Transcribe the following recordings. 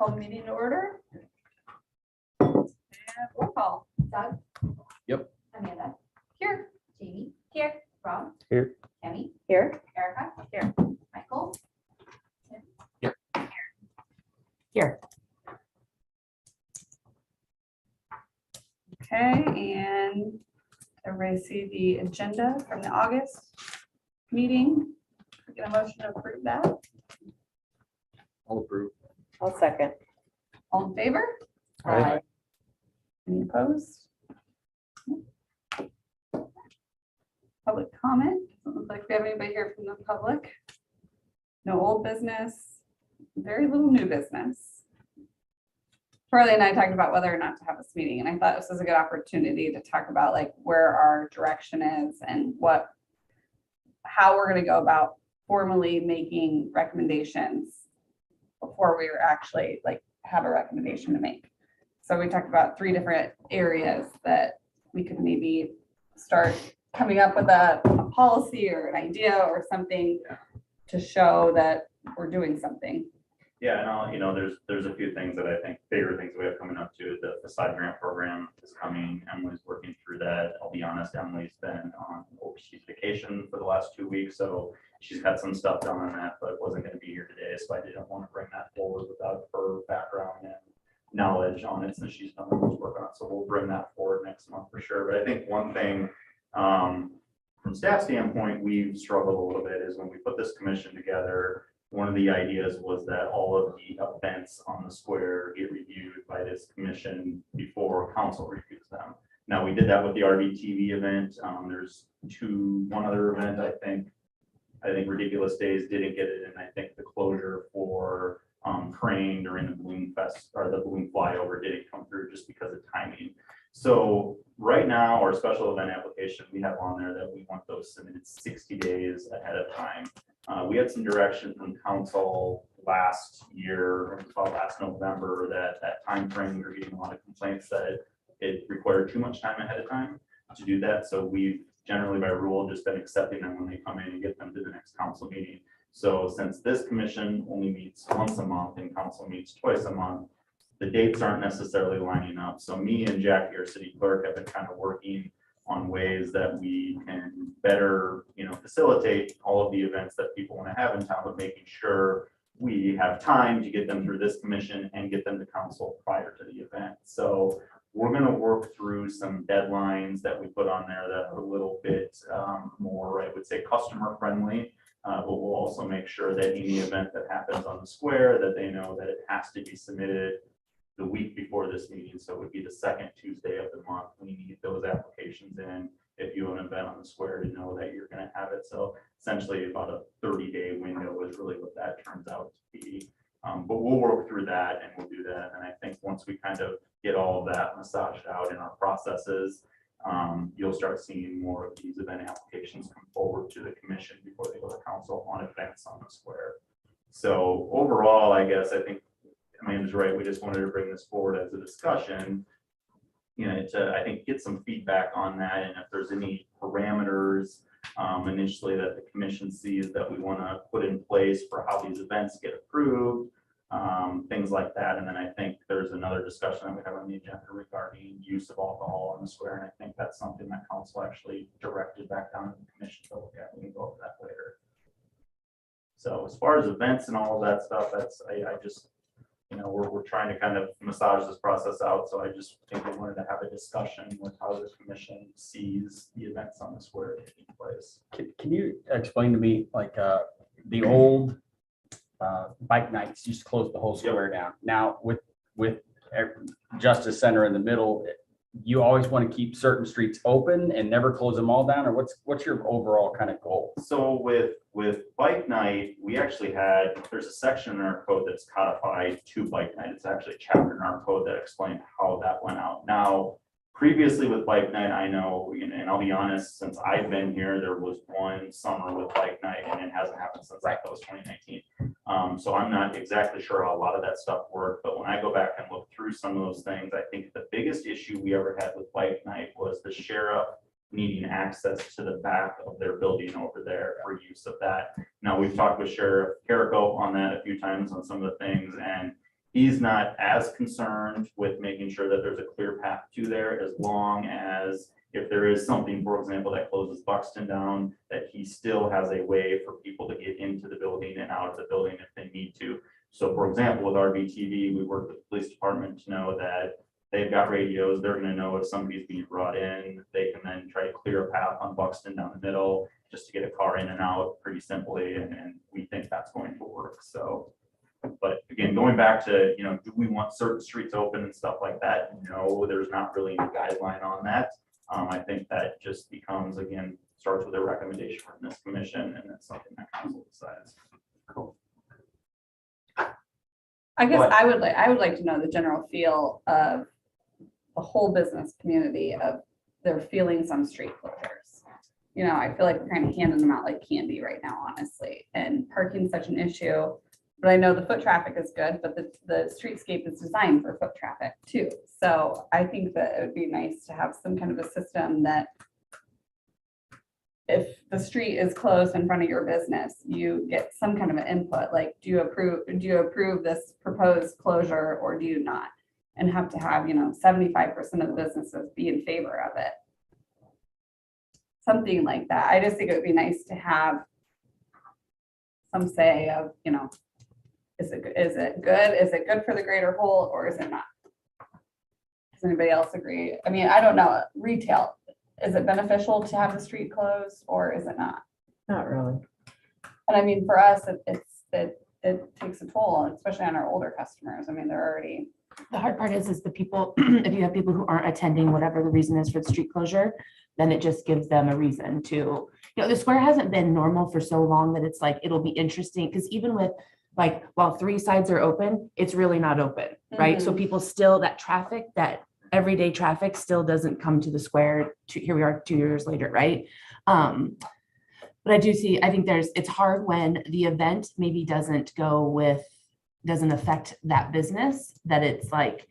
Call the meeting to order. And roll call. Doug? Yep. Amanda? Here. Jamie? Here. Rob? Here. Tammy? Here. Erica? Here. Michael? Yep. Here. Okay, and everybody see the agenda from the August meeting? Get a motion to approve that. I'll approve. I'll second. All in favor? Aye. Any opposed? Public comment? Doesn't look like we have anybody here from the public. No old business, very little new business. Charlie and I talked about whether or not to have this meeting, and I thought this was a good opportunity to talk about like where our direction is and how we're gonna go about formally making recommendations before we were actually like have a recommendation to make. So we talked about 3 different areas that we could maybe start coming up with a policy or an idea or something to show that we're doing something. Yeah, and there's a few things that I think bigger things we have coming up too. The side grant program is coming. Emily's working through that. I'll be honest, Emily's been on overseas vacation for the last 2 weeks, so she's got some stuff done on that, but wasn't going to be here today, so I didn't want to bring that forward without her background and knowledge on it since she's done the most work on it. So we'll bring that forward next month for sure. But I think one thing from staff standpoint, we've struggled a little bit is when we put this commission together. One of the ideas was that all of the events on the square get reviewed by this commission before council reviews them. Now, we did that with the RVTV event. There's one other event, I think Ridiculous Days didn't get it, and I think the closure for Crane during the Balloon Fest or the Balloon Flyover didn't come through just because of timing. So right now, our special event application, we have on there that we want those submitted 60 days ahead of time. We had some direction from council last year, about last November, that time frame we were getting a lot of complaints that it required too much time ahead of time to do that. So we've generally by rule just been accepting them when they come in and get them to the next council meeting. So since this commission only meets once a month and council meets twice a month, the dates aren't necessarily lining up. So me and Jackie, our city clerk, have been kind of working on ways that we can better, facilitate all of the events that people want to have in town, but making sure we have time to get them through this commission and get them to council prior to the event. So we're going to work through some deadlines that we put on there that are a little bit more, I would say, customer friendly. But we'll also make sure that any event that happens on the square, that they know that it has to be submitted the week before this meeting. So it would be the second Tuesday of the month. We need those applications in if you have an event on the square to know that you're going to have it. So essentially about a 30-day window is really what that turns out to be. But we'll work through that and we'll do that. And I think once we kind of get all of that massaged out in our processes, you'll start seeing more of these event applications come forward to the commission before they go to council on events on the square. So overall, I guess I think Amanda's right. We just wanted to bring this forward as a discussion, to I think get some feedback on that, and if there's any parameters initially that the commission sees that we want to put in place for how these events get approved, things like that. And then I think there's another discussion that we have on the agenda regarding use of alcohol on the square, and I think that's something that council actually directed back down to the commission to look at. We can go over that later. So as far as events and all of that stuff, that's I just we're trying to kind of massage this process out. So I just think we wanted to have a discussion with how the commission sees the events on the square taking place. Can you explain to me, like the old bike nights used to close the whole square down? Now with Justice Center in the middle, you always want to keep certain streets open and never close them all down, or what's your overall kind of goal? So with bike night, we actually there's a section in our code that's codified to bike night. It's actually a chapter in our code that explained how that went out. Now, previously with bike night, I know, and I'll be honest, since I've been here, there was one summer with bike night and it hasn't happened since that was 2019. So I'm not exactly sure how a lot of that stuff worked, but when I go back and look through some of those things, I think the biggest issue we ever had with bike night was the sheriff needing access to the back of their building over there for use of that. Now, we've talked with Sheriff Carrico on that a few times on some of the things, and he's not as concerned with making sure that there's a clear path to there, as long as if there is something, for example, that closes Buxton down, that he still has a way for people to get into the building and out of the building if they need to. So for example, with RVTV, we work with the police department to know that they've got radios. They're gonna know if somebody's being brought in. They can then try to clear a path on Buxton down the middle just to get a car in and out pretty simply. And we think that's going to work. So, but again, going back to, do we want certain streets open and stuff like that? No, there's not really any guideline on that. I think that just becomes, again, starts with a recommendation from this commission, and that's something that council decides. Cool. I guess What? I would like to know the general feel of the whole business community of their feelings on street closures. I feel like we're kind of handing them out like candy right now, honestly, and parking's such an issue. But I know the foot traffic is good, but the streetscape is designed for foot traffic too. So I think that it would be nice to have some kind of a system that if the street is closed in front of your business, you get some kind of an input, like, do you approve this proposed closure or do you not? And have to have, 75% of the businesses be in favor of it. Something like that. I just think it would be nice to have some say of, is it good? Is it good for the greater whole or is it not? Does anybody else agree? I mean, I don't know. Retail, is it beneficial to have the street closed or is it not? Not really. And I mean, for us, it takes a toll, especially on our older customers. I mean, they're already. The hard part is the people, if you have people who aren't attending, whatever the reason is for the street closure, then it just gives them a reason to, the square hasn't been normal for so long that it's like, it'll be interesting. Because even with like, while 3 sides are open, it's really not open, right? So people still, that traffic, that everyday traffic still doesn't come to the square. Here we are 2 years later, right? But I think it's hard when the event maybe doesn't affect that business, that it's like,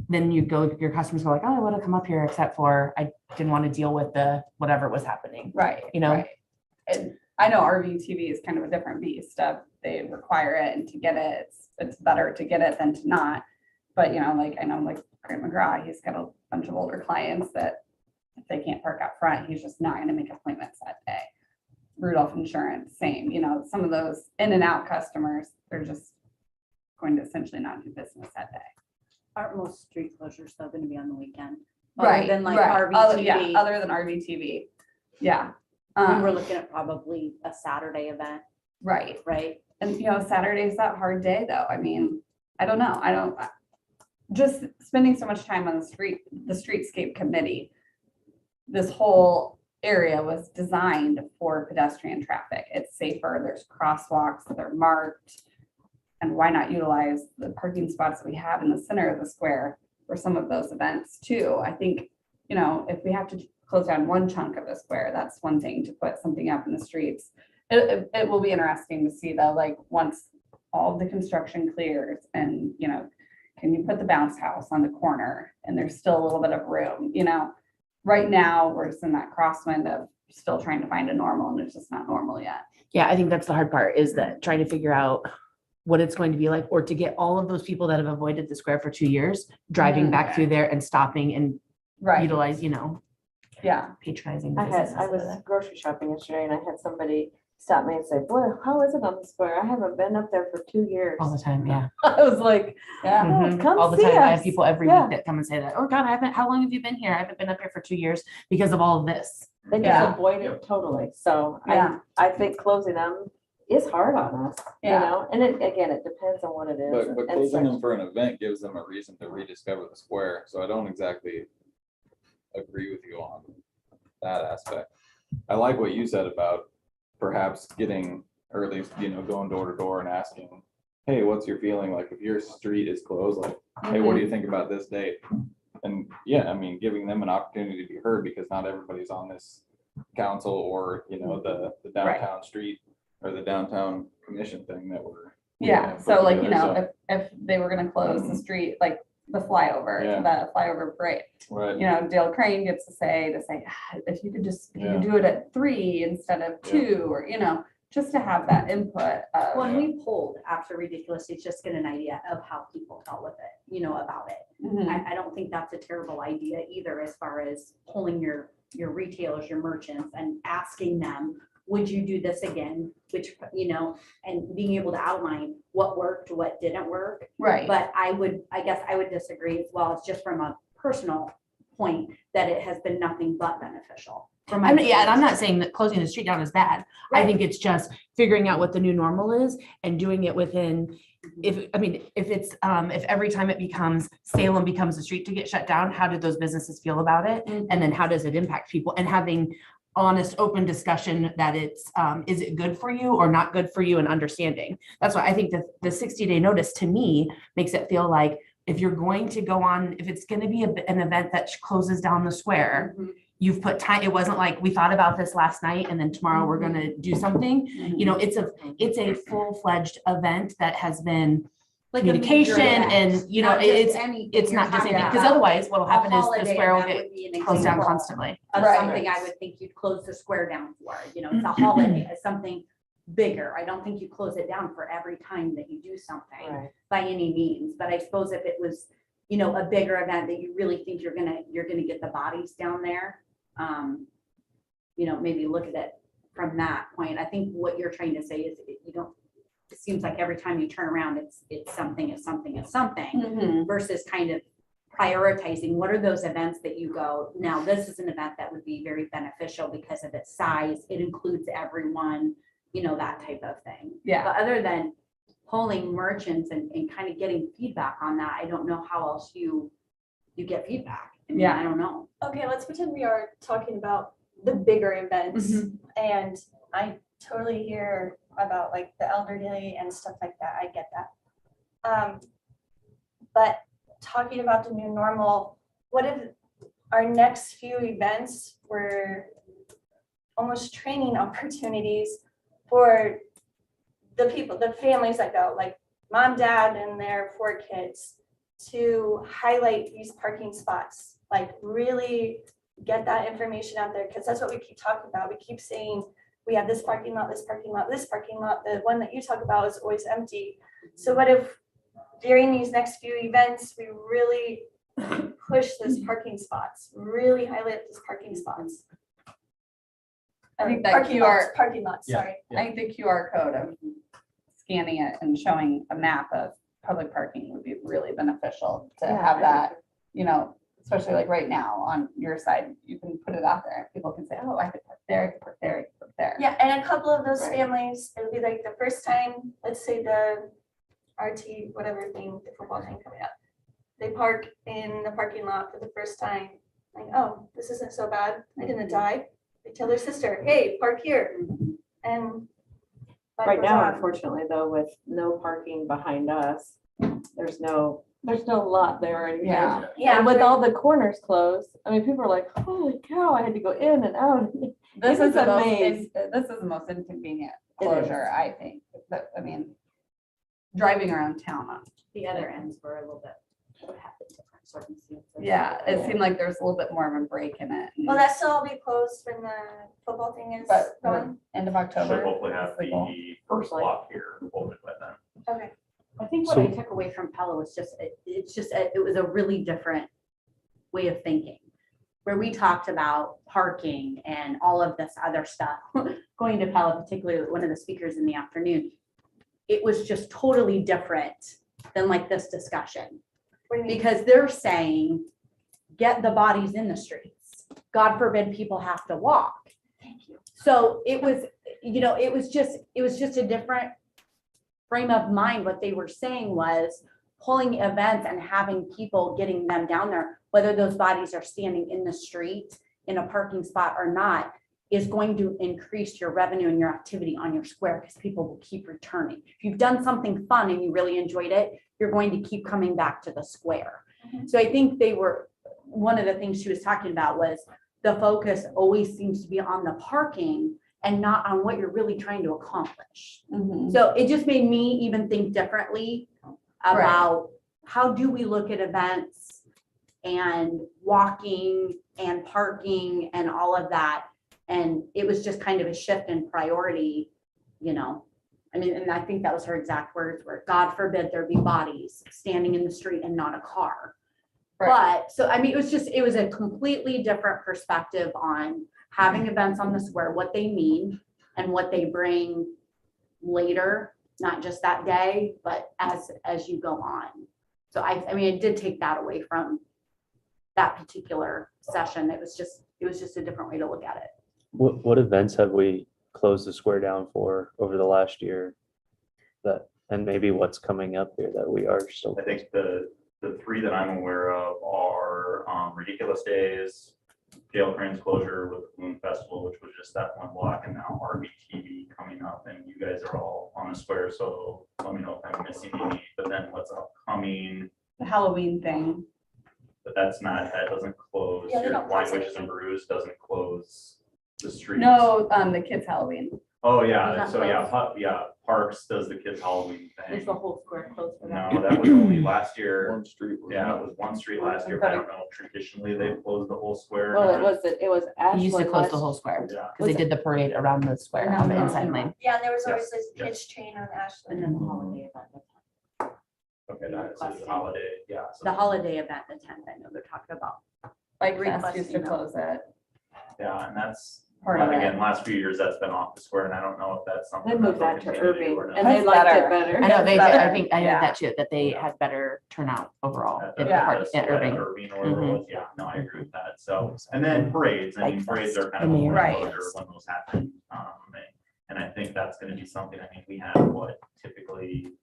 then your customers go like, oh, I want to come up here except for I didn't want to deal with the whatever was happening. Right. Right. And I know RVTV is kind of a different beast of they require it, and to get it, it's better to get it than to not. But I know Grant McGraw, he's got a bunch of older clients that if they can't park out front, he's just not going to make appointments that day. Rudolph Insurance, same, some of those in and out customers, they're just going to essentially not do business that day. Aren't most street closures though going to be on the weekend? Right. Other than like right. RVTV. Other than RVTV. Yeah. We were looking at probably a Saturday event, right. right? And Saturday's that hard day though. I mean, I don't know. Just spending so much time on the streetscape committee, this whole area was designed for pedestrian traffic. It's safer. There's crosswalks that are marked. And why not utilize the parking spots we have in the center of the square for some of those events too? I think, if we have to close down one chunk of the square, that's one thing. To put something up in the streets. It will be interesting to see though, like once all of the construction clears and, can you put the bounce house on the corner and there's still a little bit of room, right now we're just in that crosswind of still trying to find a normal and it's just not normal yet. Yeah, I think that's the hard part, is that trying to figure out what it's going to be like, or to get all of those people that have avoided the square for 2 years, driving back through there and stopping and utilize, Yeah. patronizing. the I businesses was over there. grocery shopping yesterday and I had somebody stop me and say, boy, how is it on the square? I haven't been up there for 2 years. All the time, yeah. I was like, Yeah. Mhm. come All the see time. I have us. people every Yeah. week that come and say that, oh God, how long have you been here? I haven't been up here for 2 years because of all of this. They Yeah. just avoid it totally. So Yeah. I think closing them is hard on us, Yeah. and it depends on what it is. But and closing such. them for an event gives them a reason to rediscover the square, so I don't exactly agree with you on that aspect. I like what you said about perhaps getting, or at least, going door to door and asking, hey, what's your feeling? Like if your street is closed, like, hey, what do you think about this date? And yeah, I mean, giving them an opportunity to be heard, because not everybody's on this council or, the downtown street or the downtown commission thing that we're. Yeah, put so like, together, if they were gonna close the street, like the flyover, Yeah. the flyover parade, Right, Dale Crane gets to say, if you could Yeah. do it at 3 instead of 2, or, just to have that input When of. we polled after Ridiculous, it's just get an idea of how people felt with it, about it. Mhm. I don't think that's a terrible idea either, as far as polling your retailers, your merchants, and asking them, would you do this again? Which, and being able to outline what worked, what didn't work. Right. But I guess I would disagree as well. It's just from a personal point that it has been nothing but beneficial. from my Yeah, and I'm not business. saying that closing the street down is bad. I Right. think it's just figuring out what the new normal is and doing it within, if every time it becomes, Salem becomes a street to get shut down, how did those businesses feel about it? And then how does it impact people? And having honest, open discussion that it's, is it good for you or not good for you, and understanding. That's why I think that the 60-day notice to me makes it feel like if you're going to go on, if it's going to be an event that closes down the square, Mhm. you've put time. It wasn't like we thought about this last night and then tomorrow we're going to do something. It's a full-fledged event that has been Like a major communication event, and, not just it's anything you're not just talking anything, because about. otherwise what'll A happen is the holiday square will event get would be an closed down example constantly. Of Right. something I would think you'd close the square down for, it's a holiday, it's something bigger. I don't think you close it down for every time that you do something Right. by any means, but I suppose if it was, a bigger event that you really think you're gonna get the bodies down there, maybe look at it from that point. I think what you're trying to say is it seems like every time you turn around, it's something, Mhm. versus kind of prioritizing what are those events that you go, now this is an event that would be very beneficial because of its size, it includes everyone, that type of thing. Yeah. But other than polling merchants and kind of getting feedback on that, I don't know how else you get feedback. Yeah. I don't know. Okay, let's pretend we are talking about the bigger events, and I totally hear about like the elderly and stuff like that. I get that. But talking about the new normal, what if our next few events were almost training opportunities for the people, the families that go, like mom, dad, and their 4 kids, to highlight these parking spots, like really get that information out there, because that's what we keep talking about. We keep saying we have this parking lot, this parking lot, this parking lot. The one that you talk about is always empty. So what if during these next few events, we really push those parking spots, really highlight those parking spots? I think Or that parking lots, QR parking lots, Yeah. sorry. I think the QR code of scanning it and showing a map of public parking would be really beneficial to Yeah, have I that, especially like right now on your side, you can put it out there. and People can say, oh, I could park there, I could park there, I could park there. Yeah, and a couple of those Right. families, it'll be like the first time, let's say the RT, whatever thing, the football thing coming up. They park in the parking lot for the first time, like, oh, this isn't so bad, I didn't die. They tell their sister, hey, park here, and. life Right goes now, on. unfortunately, though, with no parking behind us, there's no lot there anymore. Yeah. Yeah, And with but- all the corners closed, I mean, people are like, holy cow, I had to go in and out. This It is was the a most, maze. this is the most inconvenient It is. closure, I think. But, driving around town on. The other ends were a little bit, have different circumstances. Yeah, it seemed like there's a little bit more of a break in it. Will that still all be closed when the football thing is But going? end of Should October. hopefully have is the goal. the First light. block here open by then. Okay. I think what I took away from Pella was it was a really different way of thinking, where we talked about parking and all of this other stuff. Going to Pella, particularly one of the speakers in the afternoon, it was just totally different than like this discussion, What do you mean? because they're saying, get the bodies in the streets. God forbid people have to walk. Thank you. So it was, it was just a different frame of mind. What they were saying was pulling events and having people, getting them down there, whether those bodies are standing in the street in a parking spot or not, is going to increase your revenue and your activity on your square, because people will keep returning. If you've done something fun and you really enjoyed it, you're going to keep coming back to the square. Mhm. So I think one of the things she was talking about was the focus always seems to be on the parking and not on what you're really trying to accomplish. Mhm. So it just made me even think differently about how do we look at events and walking and parking and all of that. And it was just kind of a shift in priority you know? I mean, and I think that was her exact words were, God forbid there be bodies standing in the street and not a car. Right. But, so, I mean, it was a completely different perspective on having events on the square, what they mean and what they bring later, not just that day, but as you go on. So I mean, it did take that away from that particular session. It was just a different way to look at it. What events have we closed the square down for over the last year? That, and maybe what's coming up here that we are still. I think the three that I'm aware of are Ridiculous Days, Gail Crane's closure with the Balloon Festival, which was just that one block, and now RBTV coming up, and you guys are all on the square, so let me know if I'm missing any. But then what's upcoming, The Halloween thing. but that doesn't close. Yeah, they Your don't Wine close Witches and anything. Brews doesn't close the streets. No, the kids Halloween. Oh, Does yeah, that so yeah, close? Parks does the kids Halloween Is thing. the whole square closed for that? No, that was only last year. One street. wasn't Yeah, it? it was one street last year, but I don't know, if traditionally they've closed the whole square. or Well, not. it was He used to Ashland close the last- whole square Yeah. because they did the parade around the square on the inside lane. Yeah, and there was always Yes, this yes. kids train on And Ashland. then the holiday event. Okay, that's a holiday, yeah. so- The holiday event, the 10th, I know they're talking about. Bike Fest used to Requesting close it. Yeah, and that's, Part of it. again, last few years, that's been off the square, and I don't know if that's something. They moved they'll that to continue do Irving or not. and they That's liked better. it better. I know they, Better. I think I Yeah. heard that too, that they had better turnout overall At- at at- the park at at Irving. Irving or Willows, yeah, no, I agree with that, so, and then parades, I mean, Bike parades Fest, are kind the of a mayor. Right. closure when those happen. And I think that's gonna be something, I mean, we have what typically,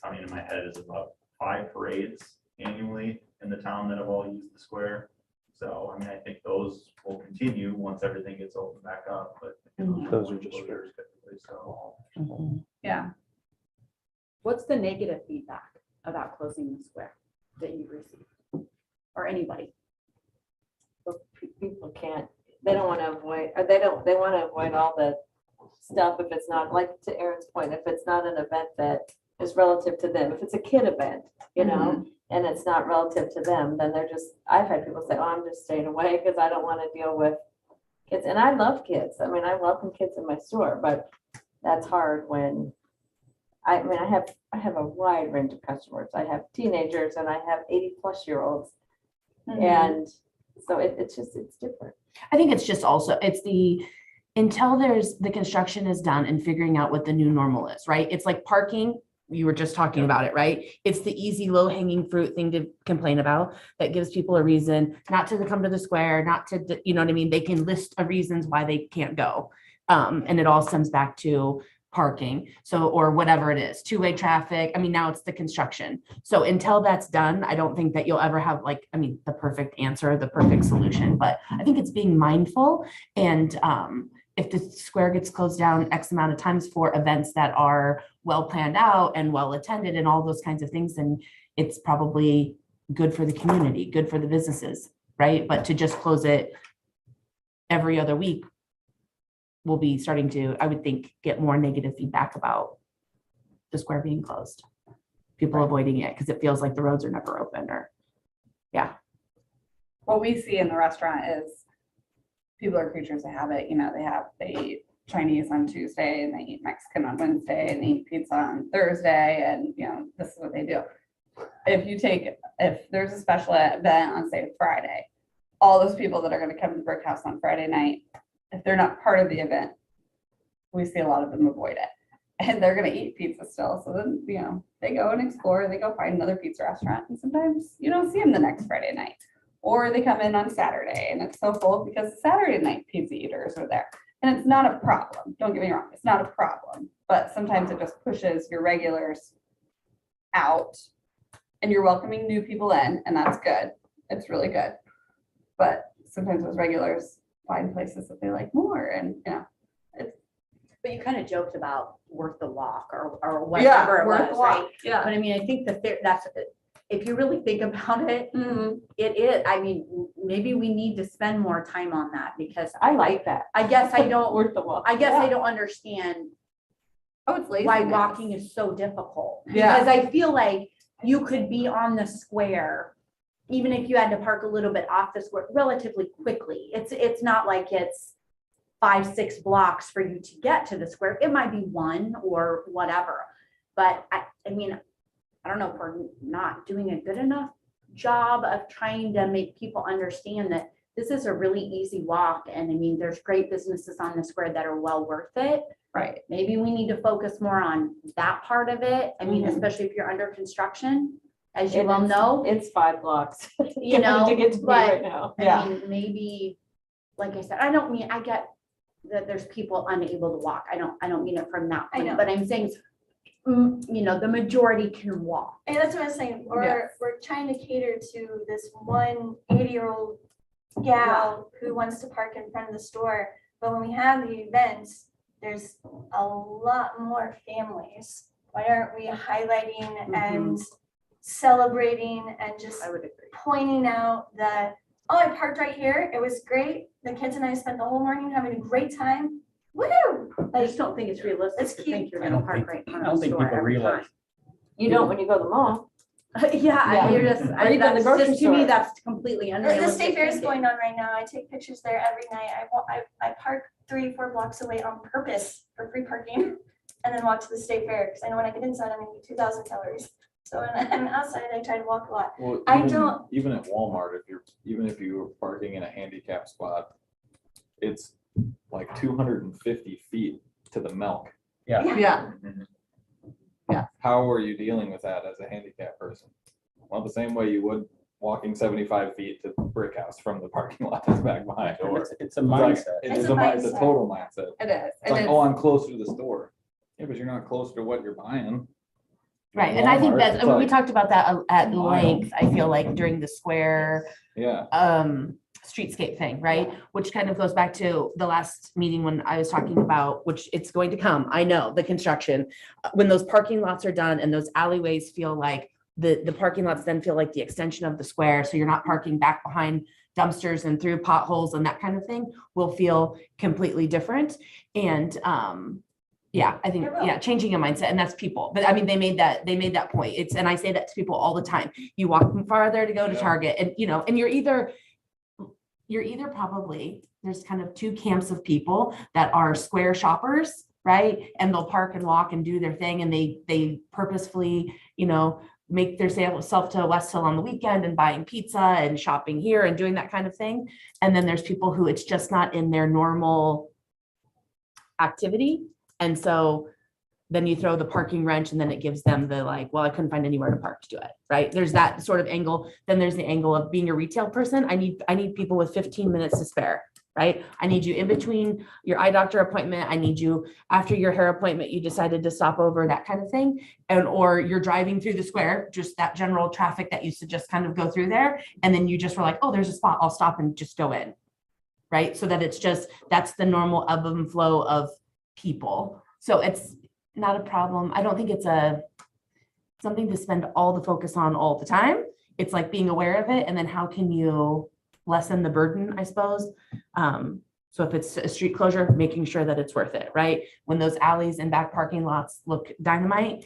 coming in my head is about 5 parades annually in the town that have all used the square. So, I mean, I think those will continue once everything gets opened back up, but. Those are just closures typically, so. Mhm. Yeah. What's the negative feedback about closing the square that you received? Or anybody? People can't, they don't want to avoid, or they want to avoid all the stuff if it's not, like to Erin's point, if it's not an event that is relative to them, if it's a kid event, you know, and it's not relative to them, then they're just, I've had people say, oh, I'm just staying away because I don't want to deal with kids. And I love kids. I mean, I welcome kids in my store, but that's hard when, I have a wide range of customers. I have teenagers and I have 80-plus-year-olds. And so it's different. I think it's just also, it's until the construction is done and figuring out what the new normal is, right? It's like parking, you were just talking about it, right? It's the easy, low hanging fruit thing to complain about that gives people a reason not to come to the square, not to, you know what I mean? They can list of reasons why they can't go. And it all stems back to parking. So, or whatever it is, two-way traffic. I mean, now it's the construction. So until that's done, I don't think that you'll ever have the perfect answer, the perfect solution, but I think it's being mindful. And if the square gets closed down X amount of times for events that are well planned out and well attended and all those kinds of things, then it's probably good for the community, good for the businesses, right? But to just close it every other week, we'll be starting to, I would think, get more negative feedback about the square being closed. People avoiding it because it feels like the roads are never open or, What we see in the restaurant is people are creatures of habit. You know, they eat Chinese on Tuesday and they eat Mexican on Wednesday and they eat pizza on Thursday. And, you know, this is what they do. If there's a special event on, say, Friday, all those people that are going to come to the Brick House on Friday night, if they're not part of the event, we see a lot of them avoid it. And they're going to eat pizza still. So then, you know, they go and explore, they go find another pizza restaurant. And sometimes you don't see them the next Friday night. Or they come in on Saturday and it's so full because the Saturday night pizza eaters are there. And it's not a problem. Don't get me wrong. It's not a problem. But sometimes it just pushes your regulars out and you're welcoming new people in, and that's good. It's really good. But sometimes those regulars find places that they like more, and you know, But you kind of joked about worth the walk or whatever it was, right? Yeah. But I mean, I think that's, if you really think about it, Mhm. it is, I mean, maybe we need to spend more time on that because I like that. I guess I don't, Worth the walk. I guess I don't understand Oh, it's lazy. why walking is so difficult. Yeah. Because I feel like you could be on the square, even if you had to park a little bit off the square relatively quickly. It's not like it's 5-6 blocks for you to get to the square. It might be one or whatever. But I mean, I don't know if we're not doing a good enough job of trying to make people understand that this is a really easy walk. And I mean, there's great businesses on the square that are well worth it. Right. Maybe we need to focus more on that part of it. I mean, especially if you're under construction, as you And well it's- know, It's 5 blocks. you know, To get to me but right now. I mean, maybe, like I said, I get that there's people unable to walk. I don't mean it from that I know. point, but I'm saying, you know, the majority can walk. And that's what I was saying, we're trying to cater to this one 80-year-old gal who wants to park in front of the store. But when we have the events, there's a lot more families. Why aren't we highlighting and celebrating and just I would agree. pointing out that, oh, I parked right here, it was great. The kids and I spent the whole morning having a great time. Woo! I Like, just don't think it's realistic Let's to keep- think you're I gonna don't park think- right in I front don't of the think store people every realize. You don't when you go to the mall. time. Yeah, Yeah. you're just, Or even the that's grocery just, to me, store. that's completely the unrealistic. state fair is thinking. going on right now. I take pictures there every night. I park 3-4 blocks away on purpose for free parking and then walk to the state fair because I know when I get inside, I'm gonna be 2,000 calories. So when I'm outside, I try to walk a lot. Well, I even- don't- Even at Walmart, even if you were parking in a handicap spot, it's like 250 feet to the milk. Yeah, How are you dealing with that as a handicapped person? Well, the same way you would walking 75 feet to Brick House from the parking lot that's back behind the door. It's a It's like- mindset. It's It's a a mindset. total mindset. It is. It's like, oh, I'm closer to the store. Yeah, but you're not closer to what you're buying. Right, and I think Walmart, that's, it's and we like- talked about that at Mile. length, I feel like during the square Yeah, streetscape thing, right? Which kind of goes back to the last meeting when I was talking about, which it's going to come, I know, the construction. When those parking lots are done and those alleyways feel like, the parking lots then feel like the extension of the square, so you're not parking back behind dumpsters and through potholes and that kind of thing, will feel completely different. And, yeah, I think, It will. yeah, changing a mindset, and that's people, but I mean, they made that point. It's, and I say that to people all the time. You walk farther to go to Yeah. Target and, you know, and you're either probably, there's kind of two camps of people that are square shoppers, right? And they'll park and walk and do their thing, and they purposefully, you know, make their self to West Hill on the weekend and buying pizza and shopping here and doing that kind of thing. And then there's people who it's just not in their normal activity. And so then you throw the parking wrench, and then it gives them the like, well, I couldn't find anywhere to park to do it, right? There's that sort of angle. Then there's the angle of being a retail person. I need people with 15 minutes to spare, right? I need you in between your eye doctor appointment. I need you after your hair appointment, you decided to stop over, that kind of thing. And, or you're driving through the square, just that general traffic that used to just kind of go through there. And then you just were like, oh, there's a spot, I'll stop and just go in, right? So that it's just, that's the normal ebb and flow of people. So it's not a problem. I don't think it's something to spend all the focus on all the time. It's like being aware of it, and then how can you lessen the burden, I suppose. So if it's a street closure, making sure that it's worth it, right? When those alleys and back parking lots look dynamite,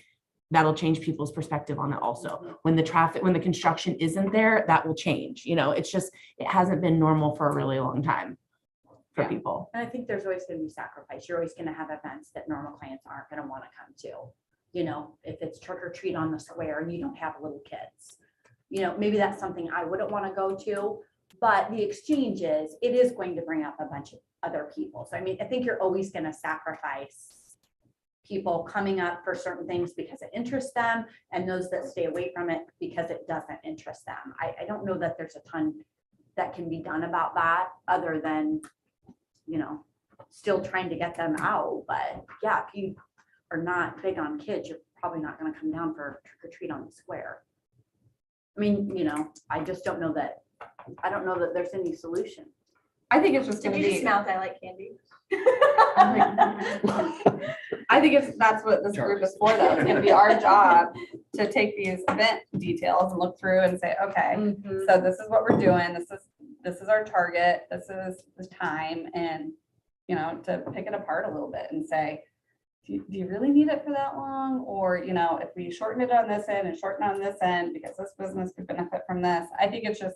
that'll change people's perspective on it also. When the construction isn't there, that will change. You know, it's just, it hasn't been normal for a really long time for Yeah. people. and I think there's always gonna be sacrifice. You're always gonna have events that normal clients aren't gonna wanna come to. You know, if it's trick or treat on the square and you don't have little kids. You know, maybe that's something I wouldn't wanna go to, but the exchange is, it is going to bring up a bunch of other people. So I mean, I think you're always gonna sacrifice people coming up for certain things because it interests them, and those that stay away from it because it doesn't interest them. I don't know that there's a ton that can be done about that, other than, you know, still trying to get them out. But yeah, if you are not big on kids, you're probably not gonna come down for trick or treat on the square. I mean, you know, I just don't know that, I don't know that there's any solution. I think it's just Did gonna you just be, mouth I like candy? I think that's what this group is for, though. It's gonna be our job to take these event details and look through and say, okay, so this is what we're doing, this is our target, this is the time, and, you know, to pick it apart a little bit and say, do you really need it for that long? Or, you know, if we shorten it on this end and shorten on this end, because this business could benefit from this, I think it's just,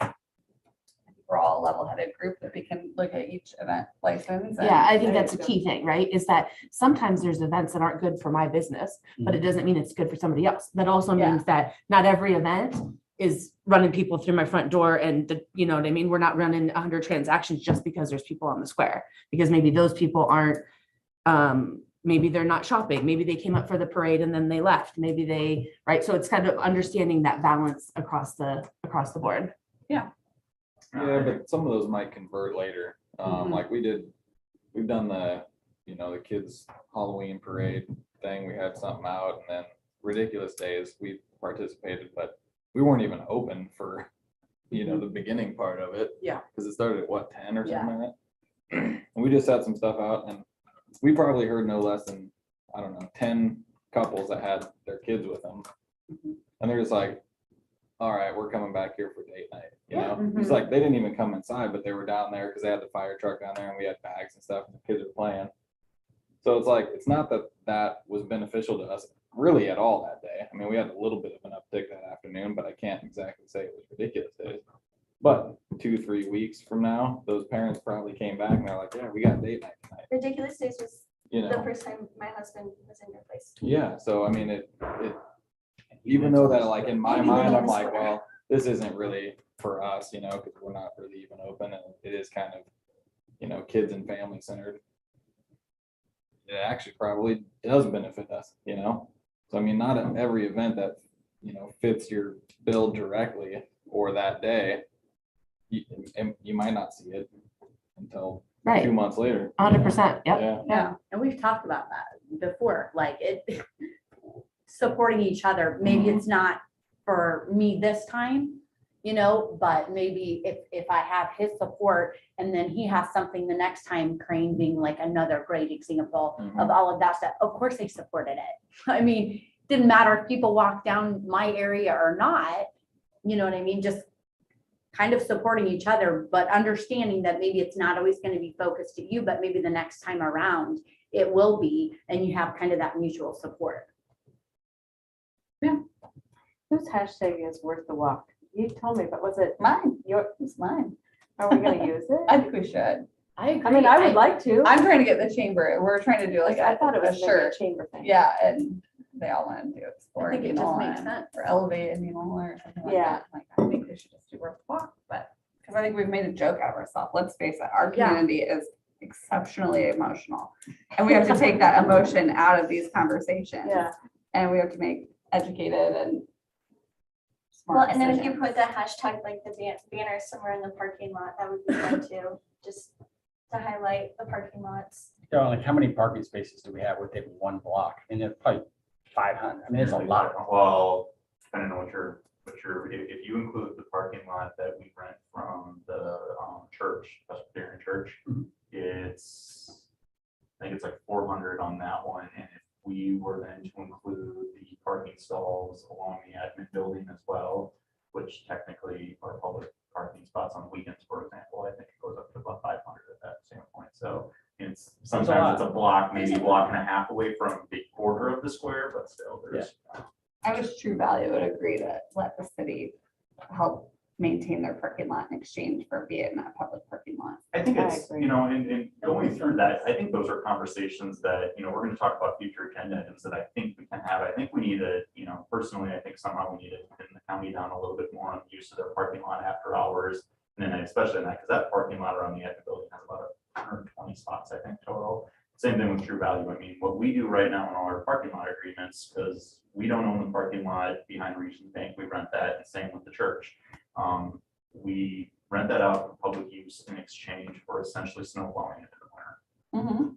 we're all a level-headed group that we can look at each event license. Yeah, I think and- that's a key thing, right? Is that sometimes there's events that aren't good for my business, but it doesn't mean it's good for somebody else. That also Yeah. means that not every event is running people through my front door and you know what I mean? We're not running 100 transactions just because there's people on the square, because maybe those people aren't, maybe they're not shopping, maybe they came up for the parade and then they left, maybe they, right? So it's kind of understanding that balance across the board. Yeah, but some of those might convert later. Mhm. Like we've done the, the kids Halloween parade thing. We had something out, and then Ridiculous Days, we participated, but we weren't even open for, the beginning part of it. Yeah. Because it started at what, 10 or something like that? And we just had some stuff out, and we probably heard no less than, I don't know, 10 couples that had their kids with them. And they're just like, all right, we're coming back here for date night. It's like they didn't even come inside, but they were down there because they had the fire truck down there and we had bags and stuff and the kids were playing. So it's like, it's not that that was beneficial to us really at all that day. I mean, we had a little bit of an uptick that afternoon, but I can't exactly say it was Ridiculous Days. But 2-3 weeks from now, those parents probably came back and they're like, yeah, we got date night tonight. Ridiculous Days was You the know, first time my husband was in your place. yeah. So I mean, it even though that like in my And mind, even I'm like, swear. well, this isn't really for us, because we're not really even open, and it is kind of, kids and family centered. It actually probably does benefit us, So I mean, not at every event that, fits your bill directly or that day, you might not see it until 2 Right, months later. 100%, yep. Yeah. Yeah, and we've talked about that before, like it, supporting each other. Maybe it's not for me this time, but maybe if I have his support and then he has something the next time, Crane being like another great example of all of that stuff. Of course they supported it. I mean, didn't matter if people walked down my area or not, you know what I mean? Just kind of supporting each other, but understanding that maybe it's not always going to be focused to you, but maybe the next time around it will be, and you have kind of that mutual support. Whose hashtag is worth the walk? You told me, but was it Mine, your, it's mine. are we gonna use it? I think we should. I agree. I mean, I would like to. I'm trying to get the chamber, we're trying to do like I thought it a was maybe a shirt. chamber thing. Yeah, and they all want to do explore. I think it just makes sense. Or elevate, or something like Yeah. that. Like, I think we should just do worth the walk, but, because I think we've made a joke out of ourselves. Let's face it, our Yeah. community is exceptionally emotional. And we have to take that emotion out of these conversations. Yeah. And we have to make educated and Well, smart and then if you decisions. put the hashtag like the banner somewhere in the parking lot, that would be fun too, just to highlight the parking lots. Like how many parking spaces do we have within one block? And it's probably 500. I mean, it's a lot. Well, depending on if you include the parking lot that we rent from the church, Presbyterian church, Mhm. I think it's like 400 on that one. And if we were then to include the parking stalls along the admin building as well, which technically are public parking spots on weekends, for example, I think it goes up to about 500 at that standpoint. So it's sometimes it's a block, maybe a block and a half away from the quarter of the square, but still there's. I wish True Value would agree to let the city help maintain their parking lot in exchange for being a public parking lot. I think I it's, agree. in going through that, I think those are conversations that, we're gonna talk about future agenda items that I think we can have. I think we need to, personally, I think somehow we need to pin the county down a little bit more on the use of their parking lot after hours. And then especially in that, because that parking lot around the admin building has about 120 spots, I think, total. Same thing with True Value. I mean, what we do right now in all our parking lot agreements, because we don't own the parking lot behind Regions Bank, we rent that, and same with the church. We rent that out for public use in exchange for essentially snow plowing into the winter.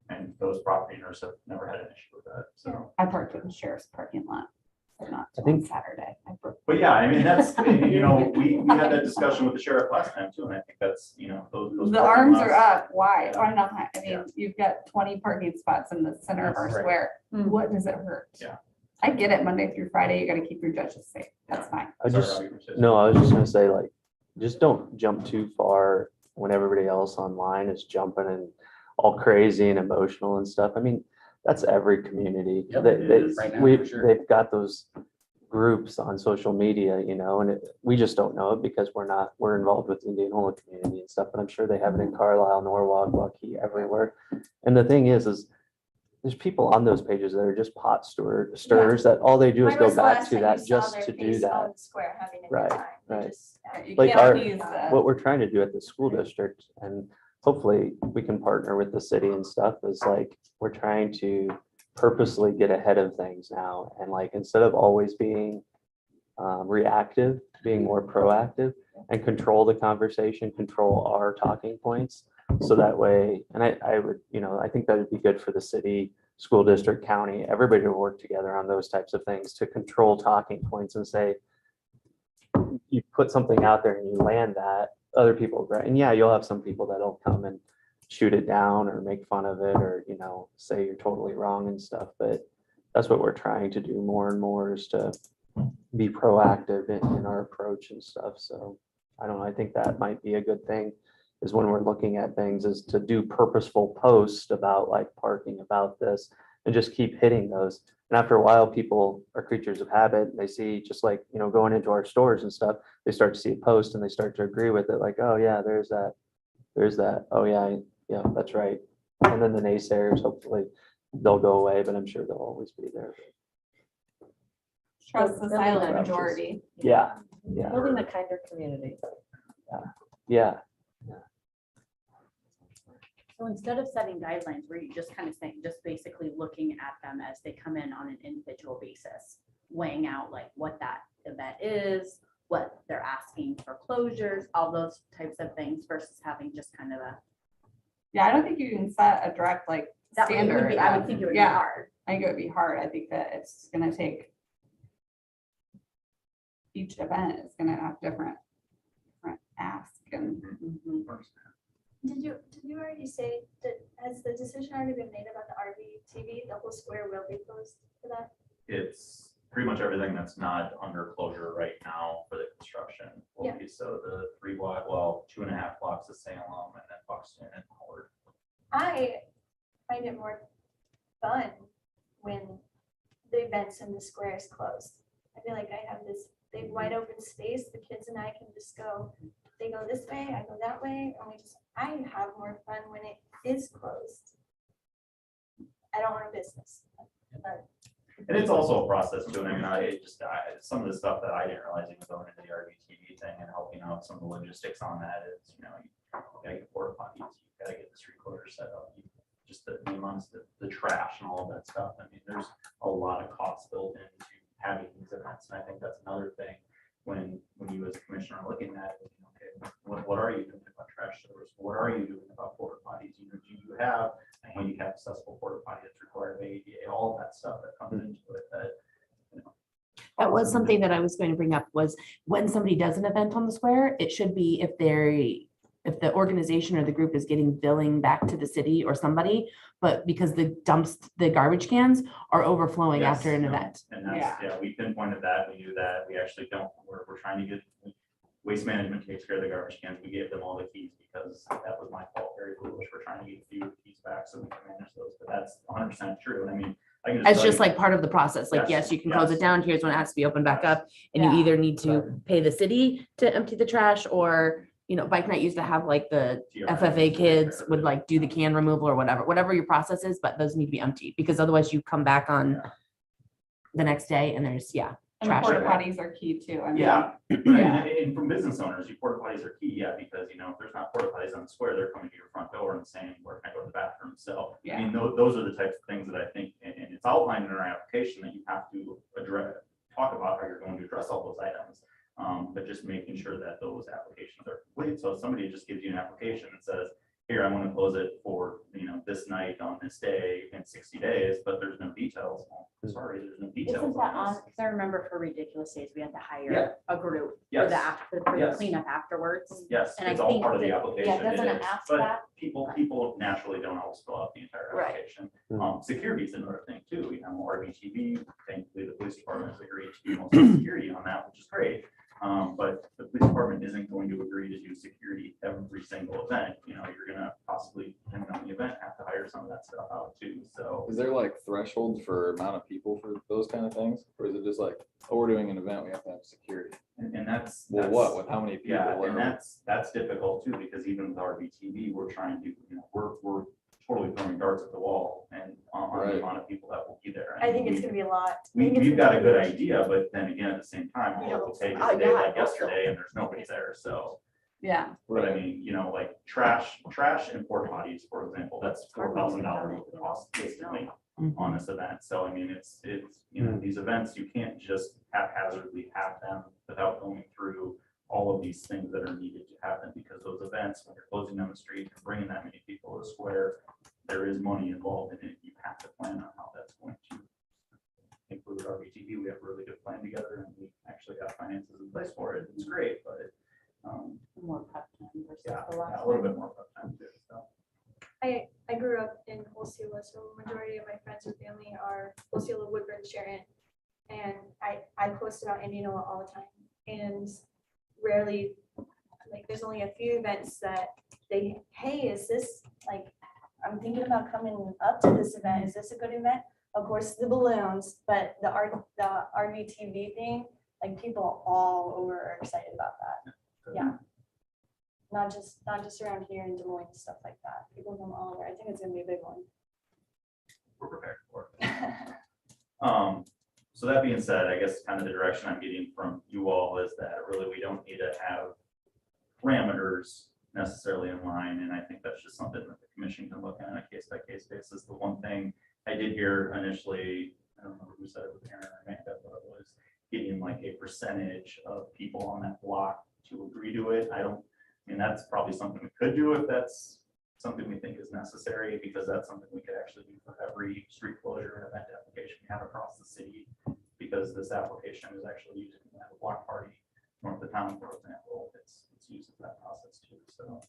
And those property owners have never had an issue with that, so. I parked in the sheriff's parking lot, but not I on think- Saturday. I broke- But yeah, I mean, that's, we had that discussion with the sheriff last time too, and I think that's, those. The parking arms are lots- up. Why? Why not? I Yeah. mean, you've got 20 parking spots in the center of our Right. square. Mm. What does it hurt? Yeah. I get it, Monday through Friday, you gotta keep your judges safe. That's fine. I Sorry, just, Robbie, you were saying no, I was just gonna say like, just don't jump too far when everybody else online is jumping and all crazy and emotional and stuff. I mean, that's every community. Yep, They, it they, is right now, we, for sure. they've got those groups on social media, and we just don't know it because we're involved with the Indianola community and stuff, but I'm sure they have it in Carlisle, Norwalk, Lucky, everywhere. And the thing is there's people on those pages that are just pot stirrers that all they do is When go was the back last to time you that saw just their to do face that. on the square having a good Right, time? They right. just- You Like can't our- please the- What we're trying to do at the school district, and hopefully we can partner with the city and stuff, is like, we're trying to purposely get ahead of things now. And like, instead of always being reactive, being more proactive and control the conversation, control our talking points. So that way, and I would, I think that would be good for the city, school district, county, everybody to work together on those types of things to control talking points and say, you put something out there and you land that, other people, right? And yeah, you'll have some people that'll come and shoot it down or make fun of it or, say you're totally wrong and stuff. But that's what we're trying to do more and more, is to be proactive in our approach and stuff. So I don't know, I think that might be a good thing, is when we're looking at things, is to do purposeful posts about like parking, about this, and just keep hitting those. And after a while, people are creatures of habit. And they see, just like, going into our stores and stuff, they start to see a post and they start to agree with it. Like, oh yeah, there's that. Oh yeah, yeah, that's right. And then the naysayers, hopefully they'll go away, but I'm sure they'll always be there. Trust the Building silent that majority. Yeah, Building a kinder community. yeah. So instead of setting guidelines, where you just kind of saying, just basically looking at them as they come in on an individual basis, weighing out like what that event is, what they're asking for closures, all those types of things, versus having just kind of a. Yeah, I don't think you can set a direct like That would standard. be, I would think it would be Yeah. hard. I think it would be hard. I think that it's gonna take. Each event is gonna have different ask and. Did you already say that, has the decision already been made about the RV the whole square will be closed for that? It's pretty much everything that's not under closure right now for the construction. will Yeah. be So the 2.5 blocks of Salem, and then Buxton and Howard. I find it more fun when the events in the square is closed. I feel like I have this big wide open space, the kids and I can just go, they go this way, I go that way, and I have more fun when it is closed. I don't want a business, but And it's also a process too. And I mean, some of the stuff that I didn't realize even going into the RVTV thing and helping out some of the logistics on that is, you gotta get porta potties, you gotta get the street closure set up. Just the amounts, the trash and all of that stuff. I mean, there's a lot of costs built into having these events. And I think that's another thing when you as a commissioner are looking at it, okay, what are you doing about trash stores? What are you doing about porta potties? Do you have a handicap accessible porta potty that's required of ADA, all of that stuff that comes into it that. That was something that I was going to bring up, was when somebody does an event on the square, it should be if the organization or the group is getting billing back to the city or somebody, but because the garbage cans are overflowing Yes, after an no, event. And that's, yeah, we pinpointed that, we knew that, we actually don't, we're trying to get, Waste Management takes care of the garbage cans, we gave them all the keys because that was my fault, very foolish, we're trying to get a few keys back so we can manage those, but that's 100% true, and I mean, I can It's tell just you- like part of the process. Like, Yes, yes, you can close yes. it down. Here's when it has to be opened back up. And you Yeah. either need to pay the city to empty the trash, or, Bike Night used to have like the FFA kids would like do the can removal or whatever your process is, but those need to be emptied, because otherwise you come back on the next day and there's, And the trash porta everywhere. potties are key too. I mean, Yeah, Yeah. and from business owners, your porta potties are key, yeah, because, if there's not porta potties on the square, they're coming to your front door and saying, where can I go to the bathroom? So, I mean, those are the types of things that I think, and it's outlined in our application that you have to talk about how you're going to address all those items. But just making sure that those applications are complete. So if somebody just gives you an application and says, here, I want to close it for, this night on this day in 60 days, but there's no details. Well, sorry, there's no details. Isn't that on on, this. because I remember for Ridiculous Days, we had to Yeah. hire a group for Yes. the for the Yes. cleanup afterwards. Yes, And I it's all think part of the that- application. yeah, doesn't it is, ask but that? People naturally don't always fill out the entire Right. application. Hmm. Security is another thing too, RBTV, thankfully the police department has agreed to do most of the security on that, which is great. But the police department isn't going to agree to do security every single event. You're gonna possibly, depending on the event, have to hire some of that stuff out too, so. Is there like thresholds for amount of people for those kind of things? Or is it just like, oh, we're doing an event, we have to have security? And that's. Well, what, with how many people? Yeah, and or- that's difficult too, because even with RBTV, we're trying to, we're totally throwing darts at the wall and on the Right. amount of people that will be there. I think it's we- gonna be a lot. I We, think it's we've gonna got a be good huge. idea, but then again, at the same time, all it will take is Oh, a day yeah, like I hope so. yesterday and there's nobody there, so. Yeah, But I mean, like trash and porta potties, for example, that's $4,000 cost instantly on this event. So I mean, it's, these events, you can't just haphazardly have them without going through all of these things that are needed to have them, because those events, when you're closing down the street and bringing that many people to the square, there is money involved in it. You have to plan on how that's going to include RBTV. We have a really good plan together and we actually got finances in place for it. It's great, but More prep time versus yeah, the last a little one. bit more prep time too, so. I grew up in Osceola, so majority of my friends and family are Osceola, Woodburn, Sharon. And I post about Indianola all the time and rarely, like, there's only a few events that they, hey, is this, like, I'm thinking about coming up to this event. Is this a good event? Of course, the balloons, but the RVTV thing, like, people all over are excited about that. Yeah. Not just around here in Des Moines, stuff like that. People from all over. I think it's gonna be a big one. We're prepared for it. So that being said, I guess kind of the direction I'm getting from you all is that really we don't need to have parameters necessarily in line. And I think that's just something that the commission can look at on a case by case basis. The one thing I did hear initially, I don't remember who said it with Aaron or Amanda, but it was getting like a percentage of people on that block to agree to it. I mean, that's probably something we could do if that's something we think is necessary, because that's something we could actually do for every street closure and event application we have across the city, because this application is actually used to have a block party north of town, for example. It's used in that process too. So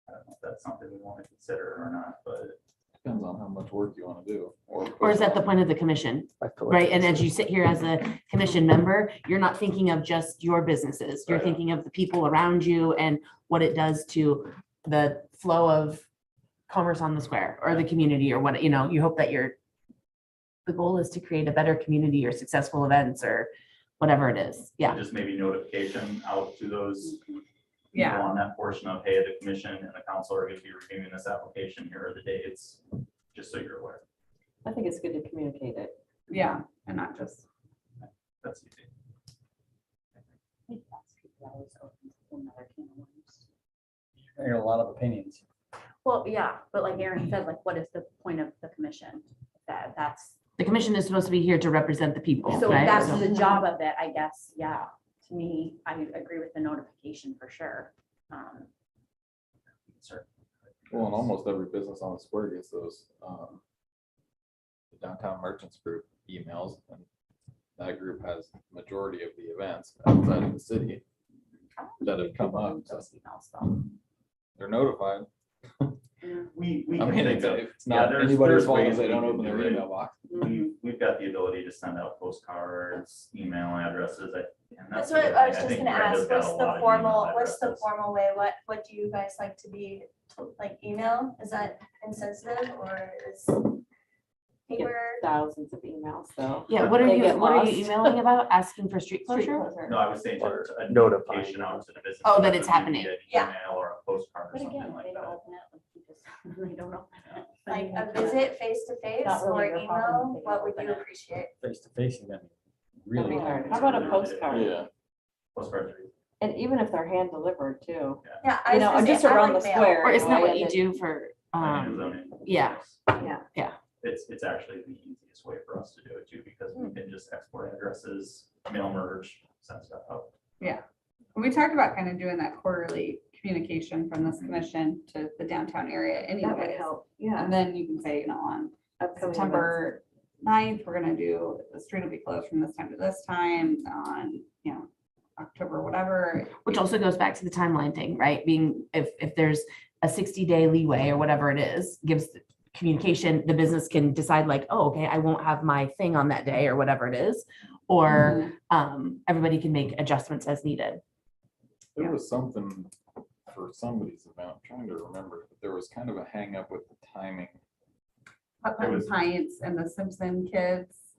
I don't know if that's something we want to consider or not, but Depends on how much work you want to do. Or is that the point of the commission, I feel like right? And it's- as you sit here as a commission member, you're not thinking of just your businesses. You're Right. thinking of the people around you and what it does to the flow of commerce on the square or the community or what, you hope that the goal is to create a better community or successful events or whatever it is. Yeah. just maybe notification out to those people yeah, on that portion of, hey, the commission and the council are going to be reviewing this application. Here are the dates, just so you're aware. I think it's good to communicate it. yeah, and not just, That's easy. I hear a lot of opinions. Well, yeah, but like Aaron said, like, what is the point of the commission? That's, The commission is supposed to be here to represent the people, so right? that's So- the job of it, I guess. Yeah. To me, I agree with the notification for sure. Sir. Well, and almost every business on the square gets those, the downtown merchants group emails, and that group has majority of the events outside of the city that have come up, so Those emails, though. they're notified. We I can mean, think of- it's yeah, not there's anybody's fault ways if they we don't can open their do it. email box. We've got the ability to send out postcards, email addresses. And That's the what other I was thing. just think gonna Brenda's ask, got a what's lot the of formal, email what's the addresses. formal way? What do you guys like to be, like, email? Is that insensitive or is paper? Thousands of emails, so. Yeah, what are They you, get what are you lost. emailing about? Asking for street Street closure? closure. No, I was saying Or a notifying notification out to the business. Oh, that owners, it's maybe happening. an Yeah. Email or a postcard or But something again, like they don't that. open it, like, you just, they don't open it. Like a visit face to face Not or really your problem email? if they What don't would open you it. appreciate? Face to face, you're gonna be really. Postcard. hard. How about a postcard? Yeah, Postcards are easy. And even if they're hand delivered too, Yeah, you know, just around the square. Or isn't that what you and do for, yeah. Yeah. It's actually the easiest way for us to do it too, because we can just export addresses, mail merge, send stuff out. we talked about kind of doing that quarterly communication from this commission to the downtown area That would anyways. help, yeah. And then you can say, on Upcoming September 9th, we're gonna do, the street will be closed from this time to this time on, October, whatever. Which also goes back to the timeline thing, right? Being, if there's a 60-day leeway or whatever it is, gives communication, the business can decide like, oh, okay, I won't have my thing on that day or whatever it is. Or everybody can make adjustments as needed. there was something for somebody's event, I'm trying to remember, but there was kind of a hang up with the timing. Putt It was- Pints and the Simpson kids,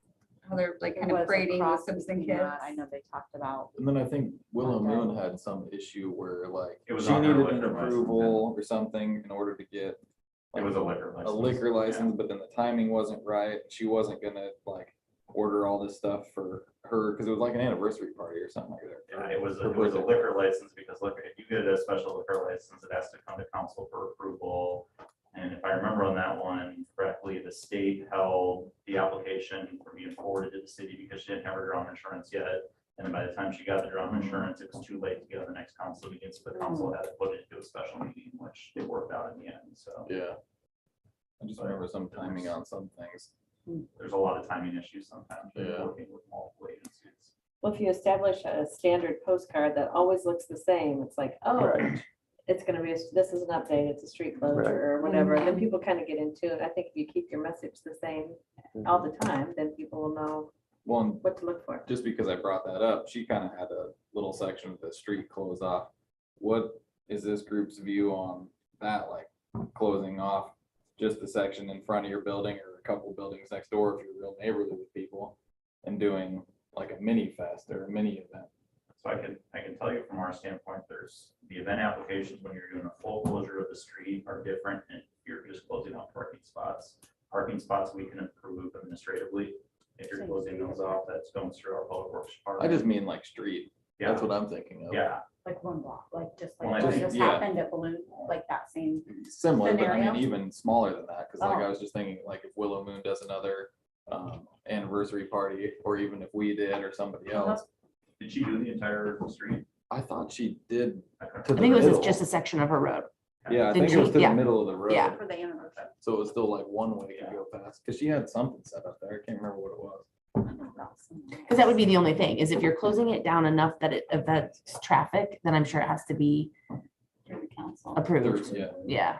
how they're like kind It of was parading the across Simpson between kids. that. I know they talked about. And then I think Willow Okay. Moon had some issue where like It was she on her needed an liquor license, approval or something in order to get It was a liquor a license. liquor Yeah. license, but then the timing wasn't right. She wasn't gonna like order all this stuff for her, because it was like an anniversary party or something like that. Yeah, it was Her a birthday. liquor license because liquor, if you get a special liquor license, it has to come to council for approval. And if I remember on that one correctly, the state held the application from being forwarded to the city because she didn't have her drum insurance yet. And then by the time she got the drum insurance, it was too late to get on the next council meeting, so the council had to put it into a special meeting, which it worked out in the end, so. Yeah. I just remember some timing on some things. There's a lot of timing issues sometimes when you're Yeah. working with multiple agencies. Well, if you establish a standard postcard that always looks the same, it's like, oh, Right. it's gonna be, this is an update, it's a street closure or whatever, and then people kind of get into it. I think if you keep your message the same all the time, then people will know Well, and what to look for. just because I brought that up, she kind of had a little section of the street closed off. What is this group's view on that, like closing off just the section in front of your building or a couple buildings next door if you're real neighborly with people and doing like a mini fest or a mini event? So I can tell you from our standpoint, there's the event applications when you're doing a full closure of the street are different and you're just closing off parking spots. Parking spots we can approve administratively. If you're closing those off, that's going through our public works I department. just mean like street. Yeah, That's what I'm thinking of. yeah, Like one block, like just Well, like I what think- just yeah. happened at Balloon, like that same. Similar, but I Scenario? mean even smaller than that, because like I Oh. was just thinking, like if Willow Moon does another anniversary party, or even if we did or somebody else, did she do the entire street? I thought she did. Okay. To I the think it was middle. just a section of her road. Yeah, I Didn't think it was she? to the Yeah. middle of the road. Yeah. For the anniversary. So it was still like one way to go past, because she had something set up there. I can't remember what it was. Because that would be the only thing, is if you're closing it down enough that it affects traffic, then I'm sure it has to be Through the council. approved. Yeah. Yeah.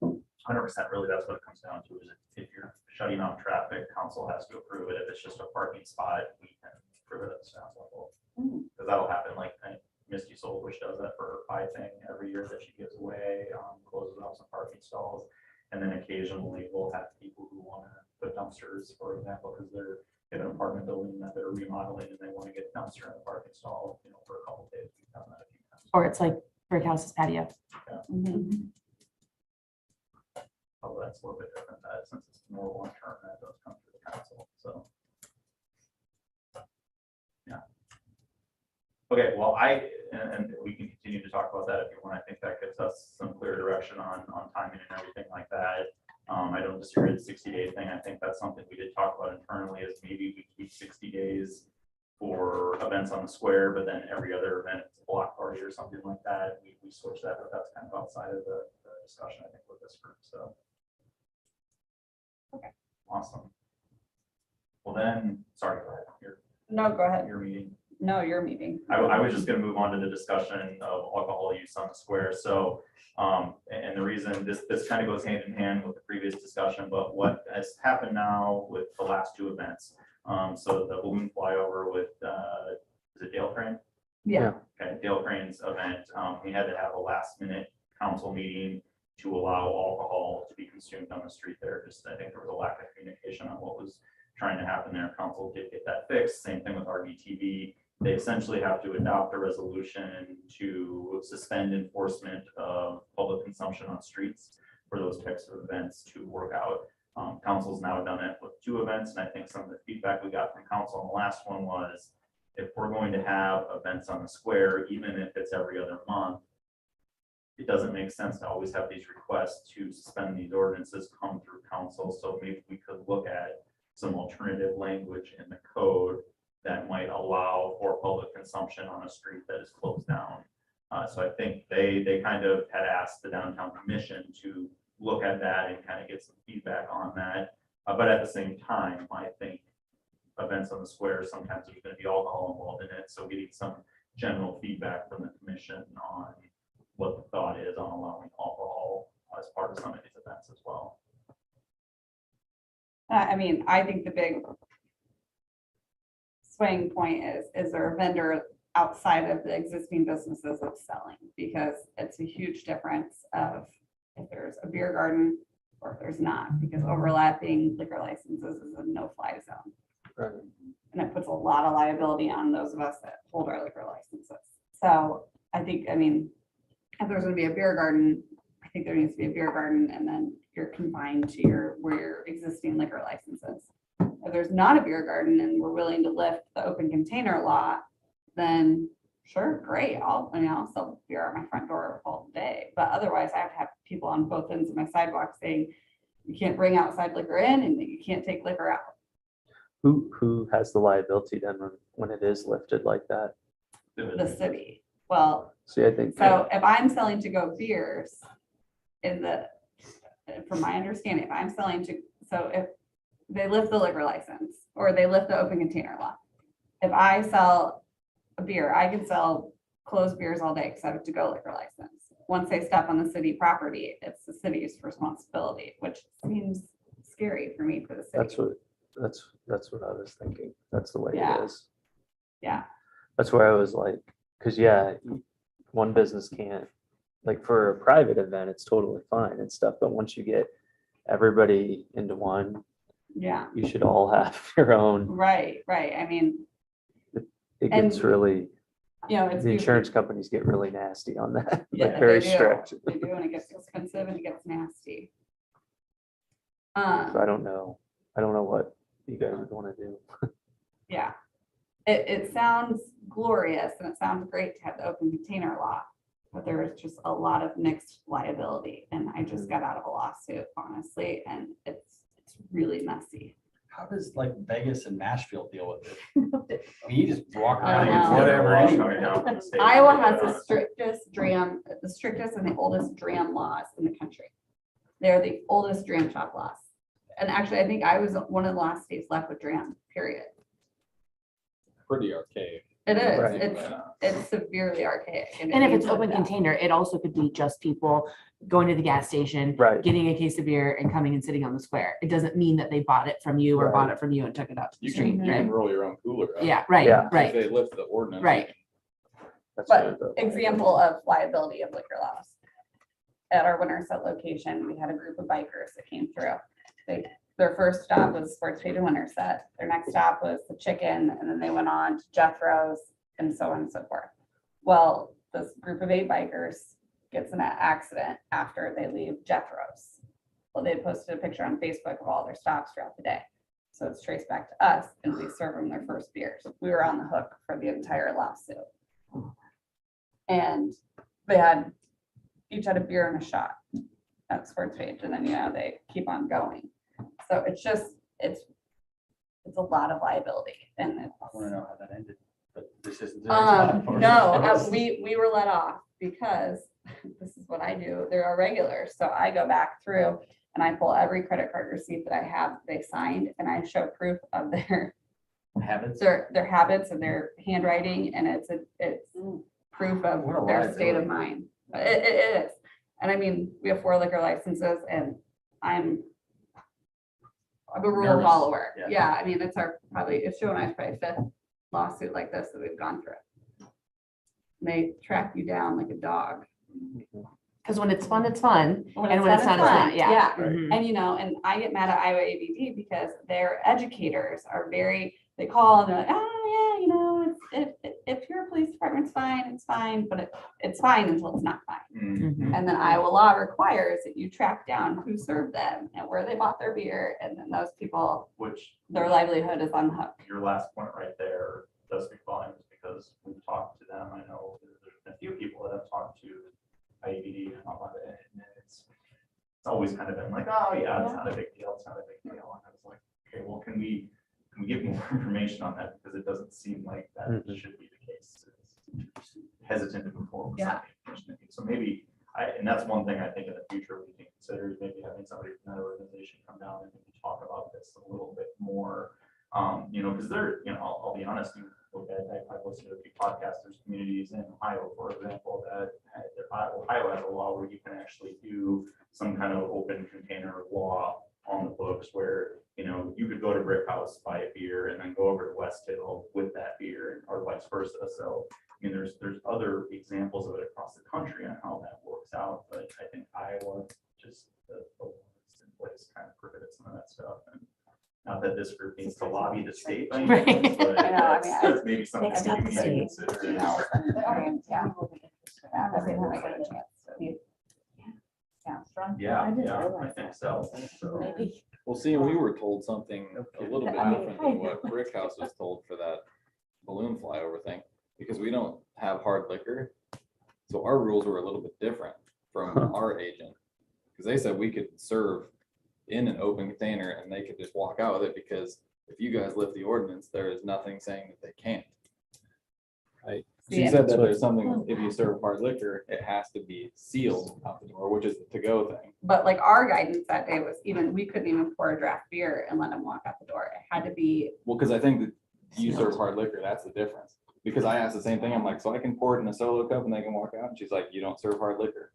100%, really, that's what it comes down to, is if you're shutting off traffic, council has to approve it. If it's just a parking spot, we can approve it at the staff level. Because that'll happen, like, I think Misty Solbush does that for her pie thing every year that she gives away, closes off some parking stalls. And then occasionally we'll have people who want to put dumpsters, for example, because they're in an apartment building that they're remodeling and they want to get a dumpster in the parking stall, for a couple days. We've done that a few times. Or it's like Brick House's patio. Mhm. Although that's a little bit different, that since it's more long-term, that does come through the council, so. Yeah. Okay, well, and we can continue to talk about that if you want. I think that gives us some clear direction on timing and everything like that. I don't disagree with the 60-day thing. I think that's something we did talk about internally, is maybe we keep 60 days for events on the square, but then every other event, it's a block party or something like that. We switch that, but that's kind of outside of the discussion, I think, with this group, so. Okay, awesome. Well then, sorry, go ahead. No, go ahead. Your meeting. No, your meeting. I was just gonna move on to the discussion of alcohol use on the square, so, and the reason this kind of goes hand in hand with the previous discussion, but what has happened now with the last two events. So the balloon flyover with, is it Dale Crane? Yeah. Okay, Dale Crane's event, we had to have a last minute council meeting to allow alcohol to be consumed on the street there. Just, I think there was a lack of communication on what was trying to happen there. Council did get that fixed. Same thing with RBTV. They essentially have to adopt a resolution to suspend enforcement of public consumption on streets for those types of events to work out. Council's now done it with two events, and I think some of the feedback we got from council on the last one was, if we're going to have events on the square, even if it's every other month, it doesn't make sense to always have these requests to suspend these ordinances come through council. So maybe we could look at some alternative language in the code that might allow for public consumption on a street that is closed down. So I think they kind of had asked the downtown commission to look at that and kind of get some feedback on that. But at the same time, I think events on the square, sometimes there's going to be alcohol involved in it. So getting some general feedback from the commission on what the thought is on allowing alcohol as part of some of these events as well. I mean, I think the big swing point is there a vendor outside of the existing businesses of selling? Because it's a huge difference of if there's a beer garden or if there's not, because overlapping liquor licenses is a no-fly zone. Right. And it puts a lot of liability on those of us that hold our liquor licenses. So I think, I mean, if there's gonna be a beer garden, I think there needs to be a beer garden and then you're confined to where your existing liquor licenses. If there's not a beer garden and we're willing to lift the open container law, then sure, great, I'll sell beer at my front door all day. But otherwise I have to have people on both ends of my sidewalk saying, you can't bring outside liquor in and you can't take liquor out. Who has the liability then when it is lifted like that? The city. Well, See, I think. so if I'm selling to-go beers from my understanding, if I'm selling to, so if they lift the liquor license or they lift the open container law, if I sell a beer, I can sell closed beers all day because I have a to-go liquor license. Once they step on the city property, it's the city's responsibility, which seems scary for me for the city. That's what I was thinking. That's the way Yeah. it is. Yeah. That's where I was like, because yeah, one business can't, like for a private event, it's totally fine and stuff. But once you get everybody into one, Yeah, you should all have your own. right. I mean, It gets And- really, it's. the insurance companies get really nasty on that, Yeah, like very they do. strict. They do, and it gets expensive and it gets nasty. So I don't know what you guys would want to do. Yeah. It sounds glorious and it sounds great to have the open container law, but there is just a lot of mixed liability. And I just got out of a lawsuit, honestly, and it's really messy. How does like Vegas and Nashville deal with it? I mean, you just walk I around don't with know. whatever. Laws anyway. coming down from the state. Iowa has the strictest and the oldest dram laws in the country. They're the oldest dram shop laws. And actually, I think I was one of the last states left with dram, period. Pretty archaic. It is, Right. it's severely archaic. And it if needs it's open looked at. container, it also could be just people going to the gas station, Right. getting a case of beer and coming and sitting on the square. It doesn't mean that they bought it from you or bought it from you and took it out to the You street, can right? roll your own cooler. up. Yeah, right, Yeah. If right, they lift the ordinance. right. That's But what the- example of liability of liquor laws. At our Winterset location, we had a group of bikers that came through. Their first stop was Sports Page in Winterset. Their next stop was the Chicken, and then they went on to Jethro's and so on and so forth. Well, this group of 8 bikers gets in an accident after they leave Jethro's. Well, they posted a picture on Facebook of all their stops throughout the day. So it's traced back to us and we serve them their first beers. We were on the hook for the entire lawsuit. And they each had a beer and a shot at Sports Page, and then, they keep on going. So it's a lot of liability and I want to know how that ended, but this isn't. no, we were let off because this is what I do. There are regulars. So I go back through and I pull every credit card receipt that I have, they signed, and I show proof of their Habits. habits and their handwriting, and it's proof of What a their state of liability. mind. It is. And I mean, we have 4 liquor licenses and I'm a rule Nervous. follower. Yeah. Yeah, I mean, it's Joe and I's probably 5th lawsuit like this that we've gone through. And they track you down like a dog. Because when it's fun, it's fun. When And when it's not, it's fun, not, yeah. Right. Mhm. And, and I get mad at Iowa ABD because their educators are they call and they're like, oh, yeah, if your police department's fine, it's fine, but it's fine until it's not fine. Mhm. And then Iowa law requires that you track down who served them and where they bought their beer. And then those people, Which their livelihood is on the hook. your last point right there does speak volumes because we've talked to them. I know there's been a few people that have talked to IABD and all of it. And it's always kind of been like, oh yeah, it's not a big deal. It's not a big deal. And I was like, okay, well, can we get more information on that? Because it doesn't seem like that Mhm. should be the case. It's hesitant to move forward with Yeah. some of the information. So maybe, and that's one thing I think in the future we can consider is maybe having somebody from that organization come down and maybe talk about this a little bit more. Because I'll be honest, you look at, I've listened to a few podcasts, there's communities in Ohio, for example, that Ohio has a law where you can actually do some kind of open container law on the books where, you could go to Brick House, buy a beer, and then go over to West Hill with that beer, or vice versa. So, there's other examples of it across the country on how that works out, but I think Iowa just the lowest some of that stuff. And not that this group needs to lobby the state by any Right. means, but I know, I mean, that's maybe something Next we up can the state. consider. Yeah. Yeah, every time I get a chance to- Yeah, I didn't yeah, I realize think that. so. So, Maybe. Well, see, we were told something a little bit I mean, different than what Brick House was told for that balloon flyover thing, because we don't have hard liquor. So our rules were a little bit different from our agent, because they said we could serve in an open container and they could just walk out with it, because if you guys lift the ordinance, there is nothing saying that they can't. Right. She Yeah. said that there's something, if you serve hard liquor, it has to be sealed out the door, which is the to-go thing. But like our guidance that day was even, we couldn't even pour a draft beer and let them walk out the door. It had to be, Well, because I think that you serve hard liquor, that's the difference. Because I asked the same thing, I'm like, so I can pour it in a solo cup and they can walk out? And she's like, you don't serve hard liquor.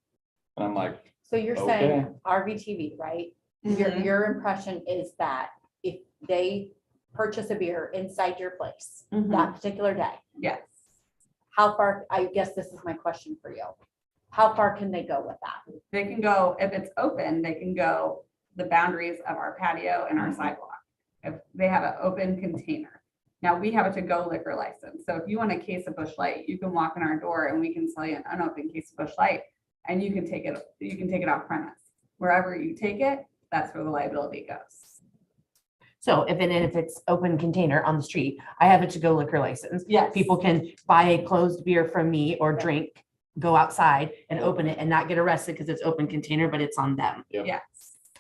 And I'm like, So you're Okay. saying RVTV, right? Mhm. Your impression is that if they purchase a beer inside your place Mhm. that particular day, yes. how far, I guess this is my question for you. How far can they go with that? They can go, if it's open, they can go the boundaries of our patio and our sidewalk. If they have an open container. Now, we have a to-go liquor license. So if you want a case of Busch Light, you can walk in our door and we can sell you an unopened case of Busch Light and you can take it off premise. Wherever you take it, that's where the liability goes. So if it's open container on the street, I have a to-go liquor license. Yes. People can buy a closed beer from me or drink, go outside and open it and not get arrested because it's open container, but it's on them. Yes.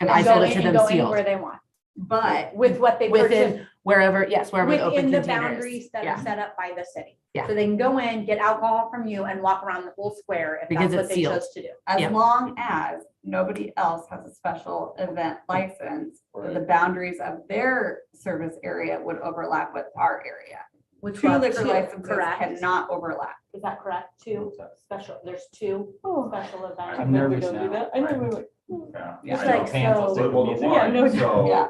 And I sell it to And them go sealed anywhere they want But with what they purchase. within wherever the open Within the container is. boundaries that are Yeah. set up by the city. Yeah. So they can go in, get alcohol from you and walk around the whole square if Because that's what it's they sealed. chose to do. as Yep. long as nobody else has a special event license, the boundaries of their service area would overlap with our area. Which Two was liquor two, licenses correct? cannot overlap. Is that correct? Two special, there's two special events. I'm nervous now. Yeah. It's I know. like Pants, so- I'll take the Yeah, music. Yeah.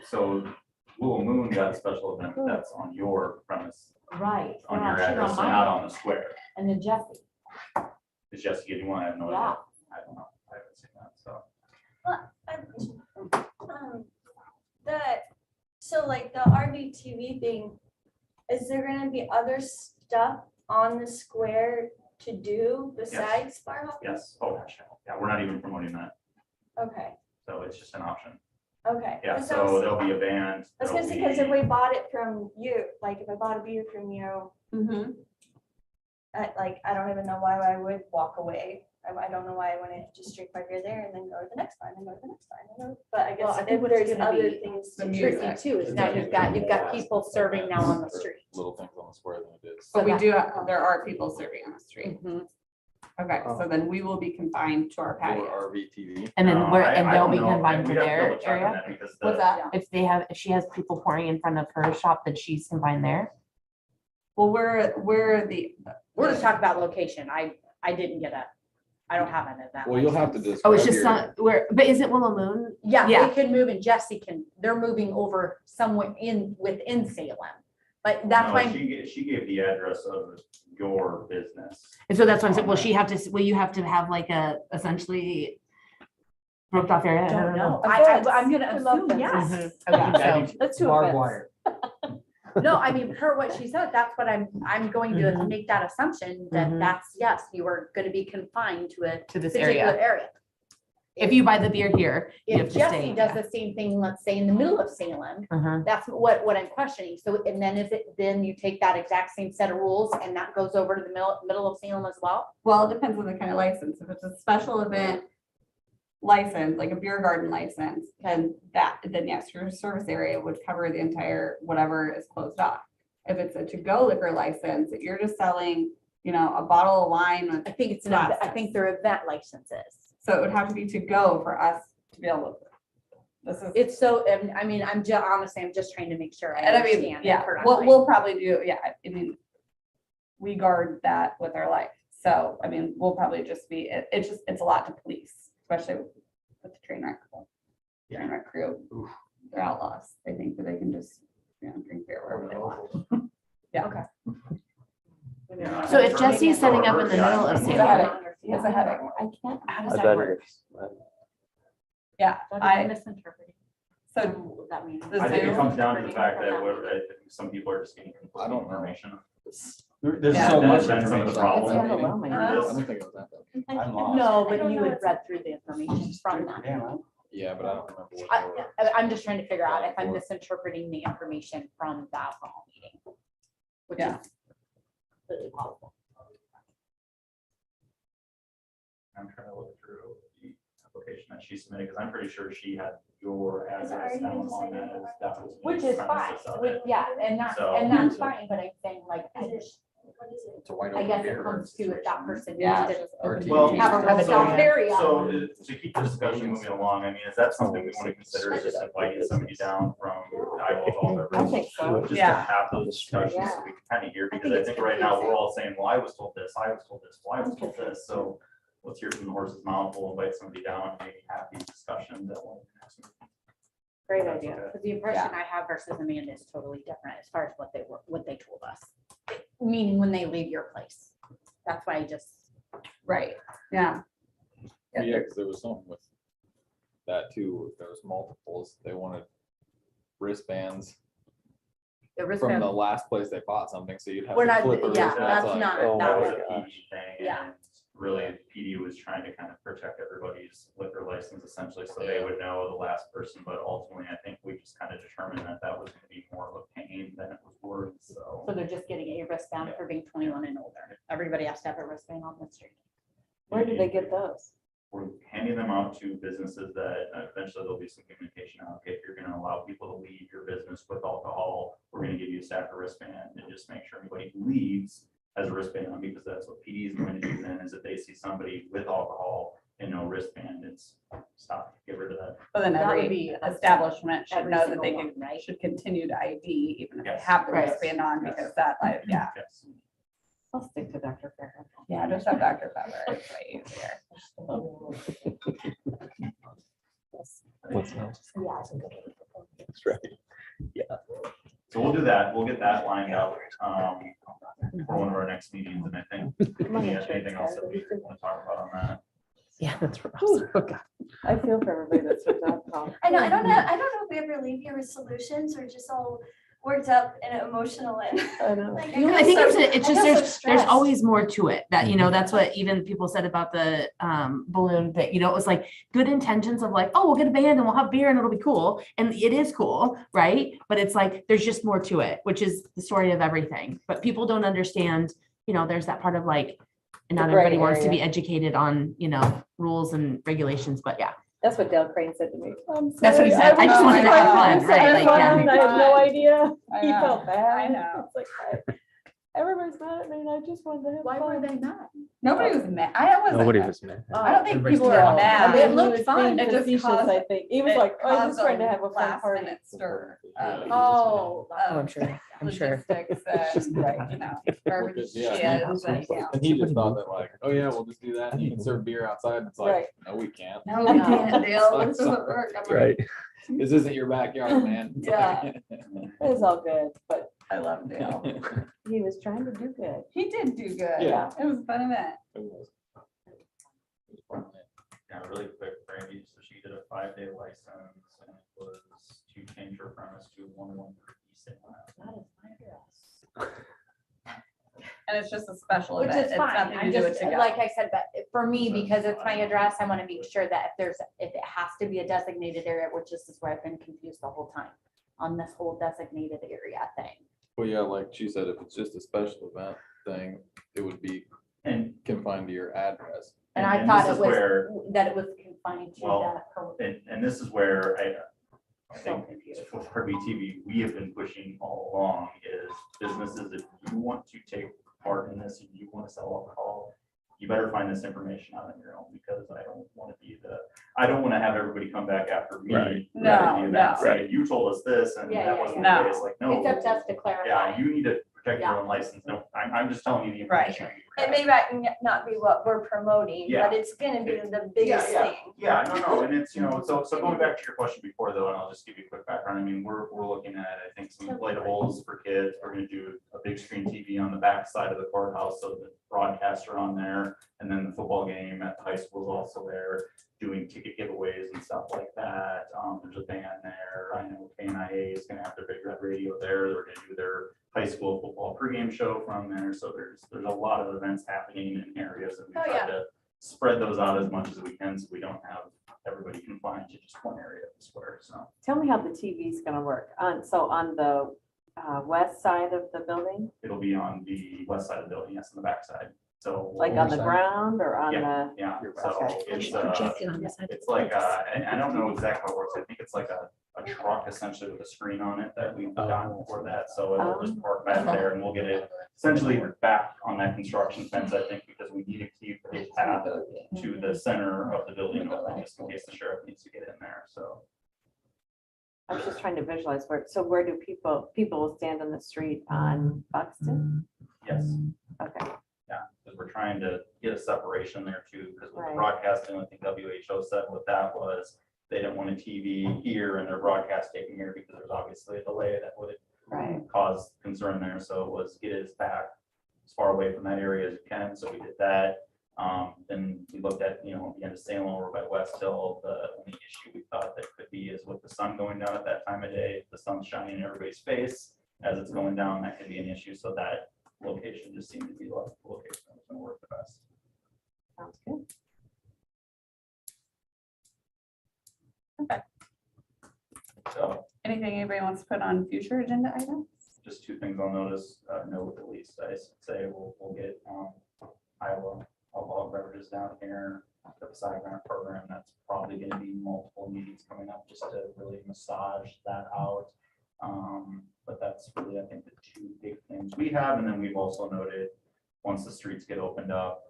So Little Moon got a special event, but that's on your premise, Right. on Yeah, your she's address, and mine. not on the square. And then Jesse. Is Jessica, do you want to have no Yeah. idea? I don't know. I haven't seen that, so. I have a question. So like the RVTV thing, is there gonna be other stuff on the square to do besides bar hopping? Yes, oh, gosh, yeah, we're not even promoting that, Okay, so it's just an option. okay. Yeah, That so sounds- there'll be a band. I was gonna say, because if we bought it from you, like if I bought a beer from you, I don't even know why I would walk away. I don't know why I wouldn't just drink my beer there and then go to the next bar and then go to the next bar. But I Well, guess I think if what's there's gonna other be things the to music. do. Tricky too is now you've got people serving now on the street. Little things on the square than it is. But we that- do, there are people serving on the street. Mhm. Okay, so then we will be confined to our Or patio. RVTV. And then No, where, I- and I they'll don't be know. confined to We'd have their double check on area. that because What's the- that? If she has people pouring in front of her shop, then she's confined there. Well, we're the. We're just talking about location. I don't have an event. Well, you'll have to license. describe Oh, it's just your- not where, but is it Willow Moon? Yeah, Yeah. they can move and Jesse they're moving over somewhere within Salem. But that's No, why, She gave the address of your business. And so that's what I'm saying. Will you have to have like a essentially roped off area? I don't know. A I'm fence. gonna We love assume yes. Mhm. Yeah. Okay, so Let's do a Barbed fence. wire. No, I mean, per what she said, that's what I'm going to Mhm. make that assumption that Mhm. that's, yes, you are gonna be confined to a to this particular area. area. If you buy the beer here, you have If to Jesse stay. does the same thing, let's say in the middle of Salem, Uh-huh. that's what I'm questioning. So, and then then you take that exact same set of rules and that goes over to the middle of Salem as well? Well, it depends on the kind of license. If it's a special event license, like a beer garden license, then yes, your service area would cover the entire, whatever is closed off. If it's a to-go liquor license, that you're just selling, a bottle of wine with, I think it's, Glasses. I think they're event licenses. so it would have to be to-go for us to be able to. This is. It's so, I mean, honestly, I'm just trying to make sure I And I mean, understand. yeah, we'll probably do, I mean, we guard that with our life. So, I mean, we'll probably just be, it's a lot to police, especially with the train wreck. Train wreck crew, they're outlaws. They think that they can just, drink beer wherever they want. Yeah. Okay. So if Jesse's setting up in the middle of It's a Salem, headache. It's a headache. I can't. how does I that bet work? it's, Yeah, I'm I, misinterpreting. So that means. the I think it Zoom? comes down to the fact that some people are just getting I conflicting don't know. information. There's Yeah. so much That's some of the information. problem. It's overwhelming. I don't think it was that bad. I'm lost. No, I but don't you know had what's- read through the information from that. Yeah. Yeah, but I don't remember what they were. I'm just trying to figure out if I'm Or- misinterpreting the information from that hall meeting. Which Yeah. is really possible. I'm trying to look through the application that she submitted, because I'm pretty sure she had your address already down been on that. decided? That was the Which is fine, premises of it. yeah, and So- that's fine, but I'm saying like, Is it, what is it? It's a white I open guess it beer comes to if that person Yeah. needs to Well, have a residential area. So to keep the discussion moving along, I mean, is that something we want to consider, is just inviting somebody down from alcohol I think so. just to Yeah. have those discussions, so we can kind of hear, because I think right now we're all saying, well, I was told this, I was told this, well, I was told this, so let's hear from the horse's mouth, we'll invite somebody down, and maybe have these discussions at one. Great That's idea. okay. Because the impression I have versus Amanda is totally different as far as what they told us. Meaning when they leave your place. That's why I just, Right, yeah. Yeah, because there was something with that too. If there was multiples, they wanted wristbands the from wristband, the last place they bought something, so you'd have we're to not, flip a yeah, wristband. that's like- not, oh That that was was, a PD thing, Yeah. and really, PD was trying to kind of protect everybody's liquor license essentially, so they would know the last person, but ultimately, I think we just kind of determined that that was gonna be more of a pain than it was worth, so. so they're just getting a wristband for being 21 and older. Everybody has to have a wristband on the street. Where did they get those? We're handing them out to businesses that eventually there'll be some communication out. Okay, if you're gonna allow people to leave your business with alcohol, we're gonna give you a stacker wristband, and just make sure anybody who leaves has a wristband on, because that's what PD is going to do then, is if they see somebody with alcohol and no wristband, it's stop, get rid of that. But then That would every be establishment should every know that single they one, can, right? should continue to ID even if they Yes. have the Right. wristband on, because that, like, yeah. Yes. I'll stick to Dr. Farrell. Yeah, just have Dr. Pepper, it's way easier. What's that? That's right. So we'll do that. We'll get that lined up for one of our next meetings, and I think anything else that we want to talk about on that. Yeah, that's right. I feel for everybody that serves alcohol. I know, I don't know if we ever leave here with solutions or just all worked up and emotional and I know. like. I think it's I just, got so there's stressed. always more to it that, that's what even people said about the balloon that, it was like good intentions of like, oh, we'll get a band and we'll have beer and it'll be cool. And it is cool, right? But it's like, there's just more to it, which is the story of everything. But people don't understand, there's that part of like, and not The gray everybody wants to be area. educated on, rules and regulations, but yeah. That's what Dale Crane said to me. That's what he said. I just wanted to have fun, right? Like, yeah. I had no idea. I He know, felt bad. I know. It's like, everybody's mad at me and I just wanted to have Why were fun. they not? Nobody was mad. I wasn't. Nobody was mad. I don't think Everybody's people were still- I mad. mean, It he looked was fun. being It just facetious, caused. I think. He was it like, I'm caused just trying to a have a fun last party. minute stir. Oh. I'm sure. I'm sure. Logistics and, wherever Well, she yeah. is, and, And he just thought that like, oh yeah, we'll just do that. And you can serve beer outside. And it's Right. like, no, we can't. No, we can't, Dale, this doesn't work. I'm like, Right. This isn't your backyard, man. It's Yeah. like- It was all good, but I love Dale. he was trying to do good. He did do good. Yeah. It was a fun event. It was. It was fun, man. Yeah, really quick, Brandy, so she did a 5-day license, and it was to change her premise to 113 East St. Miles. And it's just a special Which event. is It's fine. nothing to I'm do with just, to go. like I said, but for me, because it's my address, I want to make sure that if it has to be a designated area, which this is where I've been confused the whole time on this whole designated area thing. Well, yeah, like she said, if it's just a special event thing, it would be And, confined to your address. And I and thought this it is was, where, that it was confined to Well, that. and this is where I So think confused. for BTV, we have been pushing all along is businesses, if you want to take part in this, and you want to sell alcohol, you better find this information out on your own, because I don't want to have everybody come back after me. Right. No, after the event no. saying, you told us this, and Yeah, that yeah, wasn't yeah. the case, like, no. It's up to us to Yeah, clarify. you need to protect your Yeah. own license. No, I'm just telling you the Right. information we It may not be what we're promoting, Yeah. but it's gonna be the biggest yeah. thing. Yeah, no, and it's, so going back to your question before though, and I'll just give you a quick background, I mean, we're looking at, I think, some inflatables for kids, we're gonna do a big screen TV on the back side of the courthouse, so the broadcasts are on there, and then the football game at the high school is also there, doing ticket giveaways and stuff like that, there's a band there, I know KNIA is gonna have their big red radio there, they're gonna do their high school football pregame show from there, so there's a lot of events happening in areas, and we Oh, try yeah. to spread those out as much as we can, so we don't have everybody confined to just one area of the square, so. Tell me how the TV is gonna work. So on the west side of the building, It'll be on the west side of the building, yes, on the back side, so. like on the ground or on the? Yeah, so Okay. it's like, and I don't know exactly how it works, I think it's like a truck essentially with a screen on it that we've done for that, so it'll just park back there and we'll get it essentially back on that construction fence, I think, because we need to keep a path to the center of the building open, just in case the sheriff needs to get in there, so. I was just trying to visualize where do people will stand on the street on Buxton? Yes, Okay, because we're trying to get a separation there too, because with the Right. broadcasting, I think WHO said what that was, they didn't want a TV here and their broadcast taken here because there's obviously a delay that would right. cause concern there, so it was get us back as far away from that area as you can, so we did that. Then we looked at, the end of Salem over by West Hill, the only issue we thought that could be is with the sun going down at that time of day, the sun's shining in everybody's face as it's going down, that could be an issue, so that location just seemed to be the location that was gonna work the best. Sounds good. So Anything anybody wants to put on future agenda items? just two things I'll note at least, I say we'll get Iowa alcohol beverages down here, the side grant program, that's probably gonna be multiple meetings coming up just to really massage that out. But that's really, I think, the two big things we have, and then we've also noted, once the streets get opened up,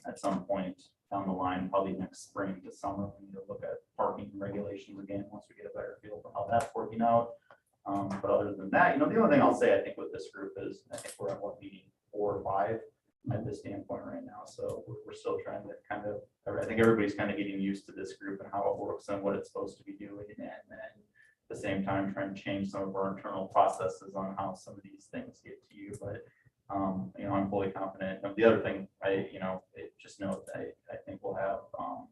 at some point down the line, probably next spring to summer, we need to look at parking regulations again, once we get a better feel for how that's working out. But other than that, the only thing I'll say, I think with this group is, I think we're at meeting 4 or 5 at this standpoint right now. So we're still trying to kind of, I think everybody's kind of getting used to this group and how it works and what it's supposed to be doing. And then at the same time, trying to change some of our internal processes on how some of these things get to you. But, I'm fully confident. The other thing, just note, I think we'll have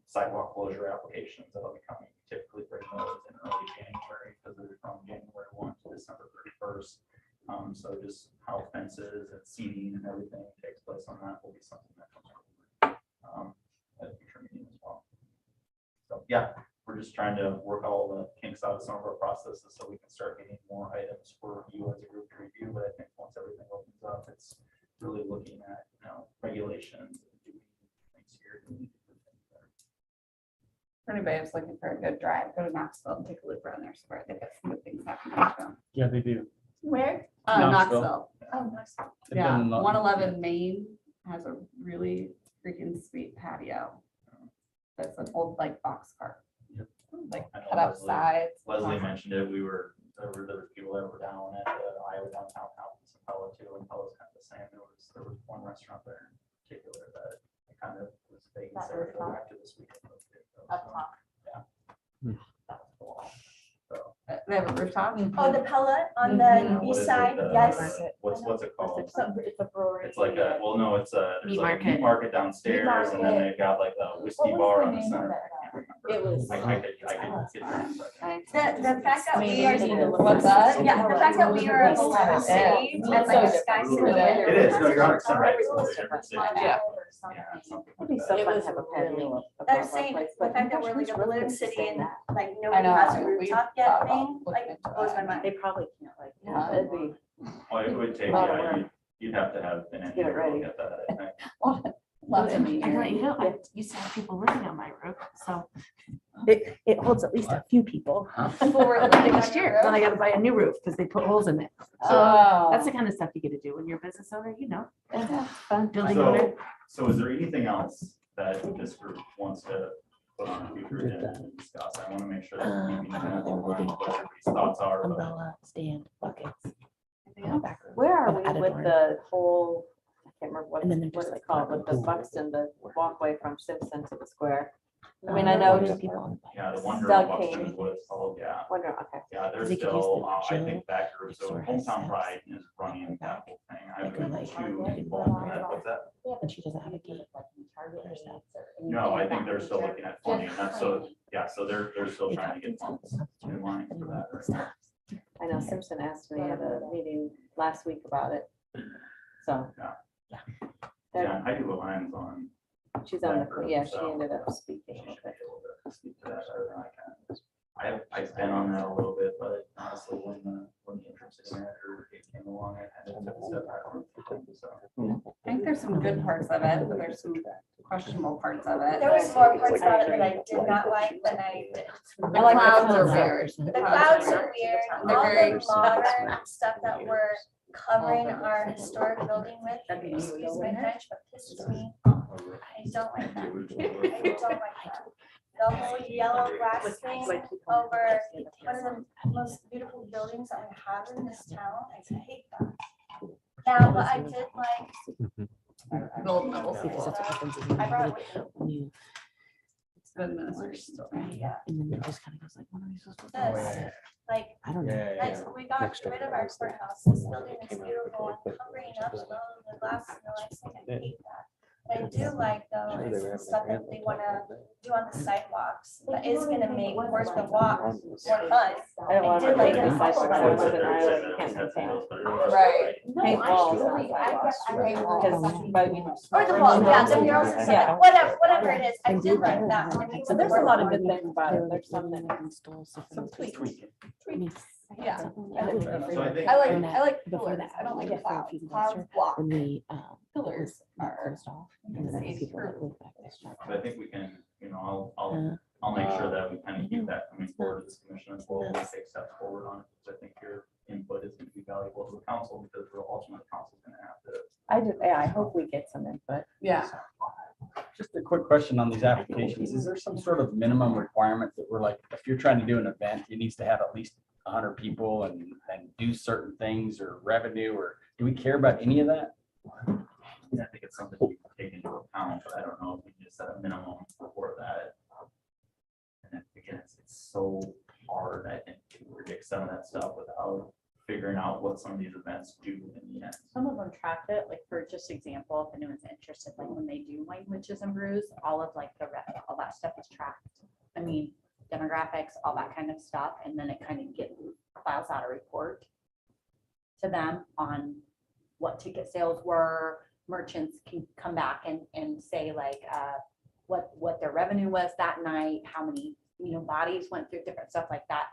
sidewalk closure applications that'll be coming. Typically bring those in early January because they're from January 1 to December 31st. So just how fences and seating and everything takes place on that will be something that comes up at a future meeting as well. So yeah, we're just trying to work all the kinks out of some of our processes so we can start getting more items for you as a group to review. But I think once everything opens up, it's really looking at regulations and doing things here. For anybody that's looking for a good drive, go to Knoxville and take a look around there. So I think that's some good things happening. Yeah, they do. Where? Knoxville. Knoxville. Oh, nice. They've Yeah, done a lot. 111 Main has a really freaking sweet patio. That's an old box car. Yep. Like I know cut up Leslie- sides. Leslie mentioned it. There were people that were down at the Iowa downtown house in Pella too, and Pella's kind of the same. There was one restaurant there in particular that I kind of was vague and That said, go rooftop? back to this weekend. Up top. Yeah. Hmm. That was cool. So, They have a rooftop. Oh, the pellet on Mhm. the what is east it, side, yes. What's it called? It's a brewery. It's like a, well, no, it's a, there's Meat like a meat market. market downstairs and then market. they've got like a whiskey What was bar the on the name of center. that? I can't remember. It was. I could get that. The fact that we are, What's that? yeah, the fact that we are a beloved city and like a skyscraper. It is, no, you're 100% right. It's a totally different city. Yeah. Yeah, something It'd be like so that. fun to have a patio above I'm our saying, place, the but fact that we're gosh, like a who's balloon really city sustain and that? like I nobody know, has a we rooftop thought yet about thing, looking like into blows my that. mind. They probably can't Yeah. it'd be. Well, it would take, Lot of yeah, work. you'd have to have an Get it engineer ready. look at that, I think. Lots of I can let you know, I Yeah. used to have people living on my roof, so It holds at least a few people. People were living last year, then I gotta buy a new roof because they put holes in it. Oh. That's the kind of stuff you get to do when you're a business owner, building So, owner. so is there anything else that this group wants to put on the future agenda and discuss? I want to make sure that we're keeping an eye on what everybody's thoughts are. but- Stand, buckets. Where are we Added with one. the whole can't remember what, And then they're what just it's like, called, with the Buxton, the walkway from Simpson to the square. I mean, I know there's just people on the bike. Yeah, the Wonder Doug Buxton is King. what it's called, yeah. wonder, okay. Yeah, there's They could use still, the I Jill think that group, so store has Hometown steps. Pride is running that whole thing. I They could, have like, two have involved in that. What's that? And she doesn't have a gate. herself. No, I think they're still looking at funding. That's so, yeah, so they're still They trying to got get funds themselves in line for that. right now. stops. I know Simpson asked me at a meeting last week about it. So. Yeah. They're- Yeah, Heidi Levine's on. She's on that group, the, yeah, she so ended up speaking. she should be able to speak to that better than I can. I've been on that a little bit, but honestly, when the interim city manager came along, I kind of took a step back from it. So. I think there's some good parts of it, but there's some questionable parts of it. There was more parts about it that I did not like than I did. I like the clouds are weird. The clouds are weird, They're all very the modern stuff that we're covering our historic building with, excuse my French, but pisses me off. I don't like that. I don't like that. The whole yellow glass thing over one of the most beautiful buildings that we have in this town, I hate that. Now, what I did like, Gold medal Because school. that's what happens. is I brought it when with me. when you- The administration still. Yeah, And then it just kind of goes like, what are we supposed to do? this, like, I don't know. Next, we got Next rid of door our is the- courthouse, this building is beautiful, and covering up the glass and the lights, I hate that. What I do like though Sure, they is were the having stuff a that they grand wanna old do on the sidewalks, that is gonna make worth the walk more fun. I don't want did to like make the the sidewalks sidewalk. that live in Ireland can't contain. Right. Paint walls. Paint Because, Or the wall, yeah, the murals and stuff, Yeah. whatever it is, I And did did like that. that. When we so did there's the a lot of work good things about it. There's some that. Some tweaks. I mean, Yeah. that So was I before- think- I like Before pillars. that, I don't like yeah, clouds. for a few Clouds months, block. when we, Pillars are- closed off. And then see people that through. live back this truck. But I think we can, Uh, I'll make sure that we kind of keep that coming forward to this commission as well, and take steps forward on it, because I think your input is going to be valuable to the council, because the ultimate council is going to have to. I hope we get some input. Yeah. Just a quick question on these applications. Is there some sort of minimum requirement that we're like, if you're trying to do an event, it needs to have at least 100 people and do certain things or revenue, or do we care about any of that? I think it's something we can take into account, but I don't know if we can just set a minimum for that. And then again, it's so hard, I think, to predict some of that stuff without figuring out what some of these events do in the end. Some of them track it, like for just example, if anyone's interested, like when they do Wine Witches and Brews, all of like the rest, all that stuff is tracked. I mean, demographics, all that kind of stuff, and then it kind of files out a report to them on what ticket sales were. Merchants can come back and say like, what their revenue was that night, how many, bodies went through, different stuff like that.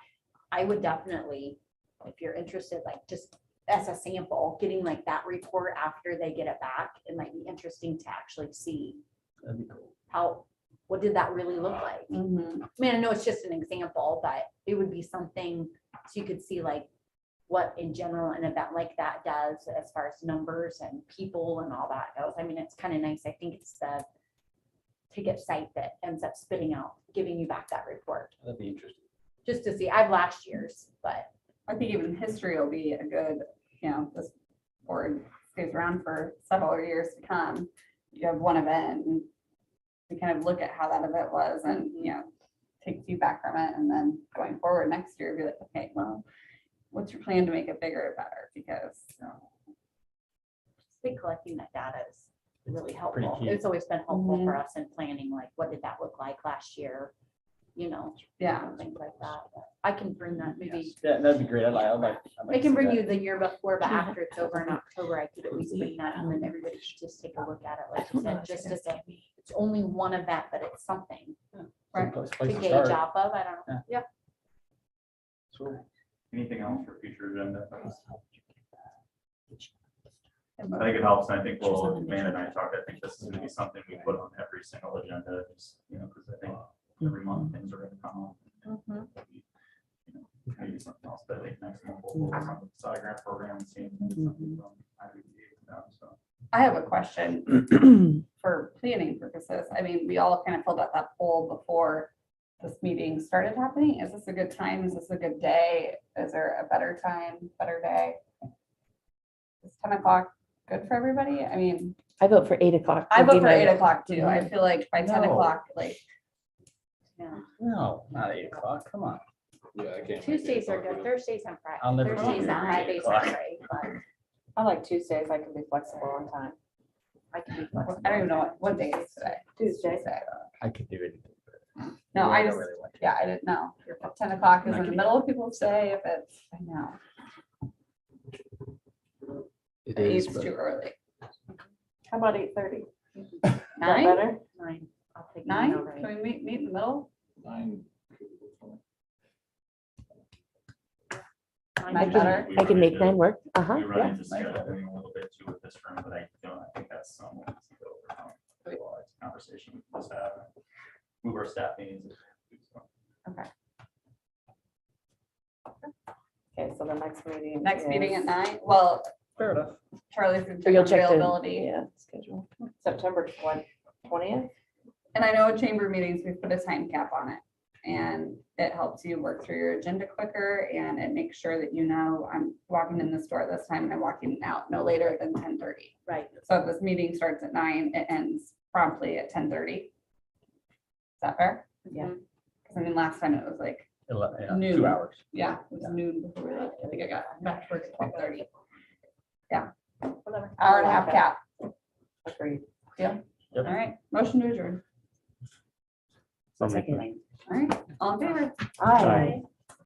I would definitely, if you're interested, like just as a sample, getting like that report after they get it back, it might be interesting to actually see That'd be cool. what did that really look like? Mhm. I mean, I know it's just an example, but it would be something so you could see like what in general an event like that does as far as numbers and people and all that goes. I mean, it's kind of nice. I think it's the ticket site that ends up spitting out, giving you back that report, That'd be interesting. just to see. I've last year's, but I think even history will be a good, this board stays around for several years to come. You have one event and we kind of look at how that event was and, take feedback from it. And then going forward next year, be like, okay, well, what's your plan to make it bigger or better? Because, I think collecting that data is really Pretty helpful. key. It's always been helpful for us in planning, like what did that look like last year? yeah. Things like that. I can bring that maybe. Yeah, that'd be great. I'd like I to can see bring that. you the year before, but after it's over in October, I could at least bring that and then everybody should just take a look at it. Like you said, just as it's only one event, but it's something Right. Place to to gauge start. off of. I don't know. Yeah. Sure. Anything else for future agenda? I think it helps, and I think Amanda and I talked, I think this is gonna be something we put on every single agenda, just, because I think every month things are gonna come up. Mhm. Maybe something else, but I think next month we'll focus on the side grant program, and seeing something from IBDA with them, so. I have a question for planning purposes. I mean, we all kind of filled out that poll before this meeting started happening. Is this a good time? Is this a good day? Is there a better time, better day? Is 10 o'clock good for everybody? I mean, I vote for 8 o'clock. I would be vote for my- 8 o'clock too. I feel like by 10 o'clock, like, No, not 8 o'clock. Come on. Yeah, I can't. make Tuesdays are 8 o'clock good, either. Thursdays and I'll Fridays. never Thursdays do and 8 Fridays are o'clock. great, but I like Tuesdays, I can be flexible on time. I can be I flexible. don't even know what day is today. Tuesday. I could do it. No, I just, really want to. yeah, I didn't know. If 10 o'clock is I in the can- middle of people's day, if it's, I know, It eight's is, but too early. How about 8:30? Is that 9? better? 9. I'll take 9? over. Can we meet in the middle? 9. Nine better? I can make 9 work. We Yeah. run into scheduling a little bit too with this room, but I think that's somewhat easy to overcome. It's a conversation we can just have. Move our staff meetings. Okay, so the next meeting. Next meeting at is 9? Well, Fair enough. Charlie's gonna Or you'll check check the- availability. Yeah, schedule. September 20th. And I know at chamber meetings, we put a time cap on it. And it helps you work through your agenda quicker and it makes sure that you know, I'm walking in this door this time and I'm walking out no later than 10:30. Right. So if this meeting starts at 9, it ends promptly at 10:30. Is that fair? Yeah. Because I mean, last time it was like, Noon. 2 hours. yeah, it was noon before we left. I think I got back to work at 12:30. Whatever. Hour and a half cap. Agreed. All right, motion to adjourn. I'll make Second. All right, all in favor? Aye.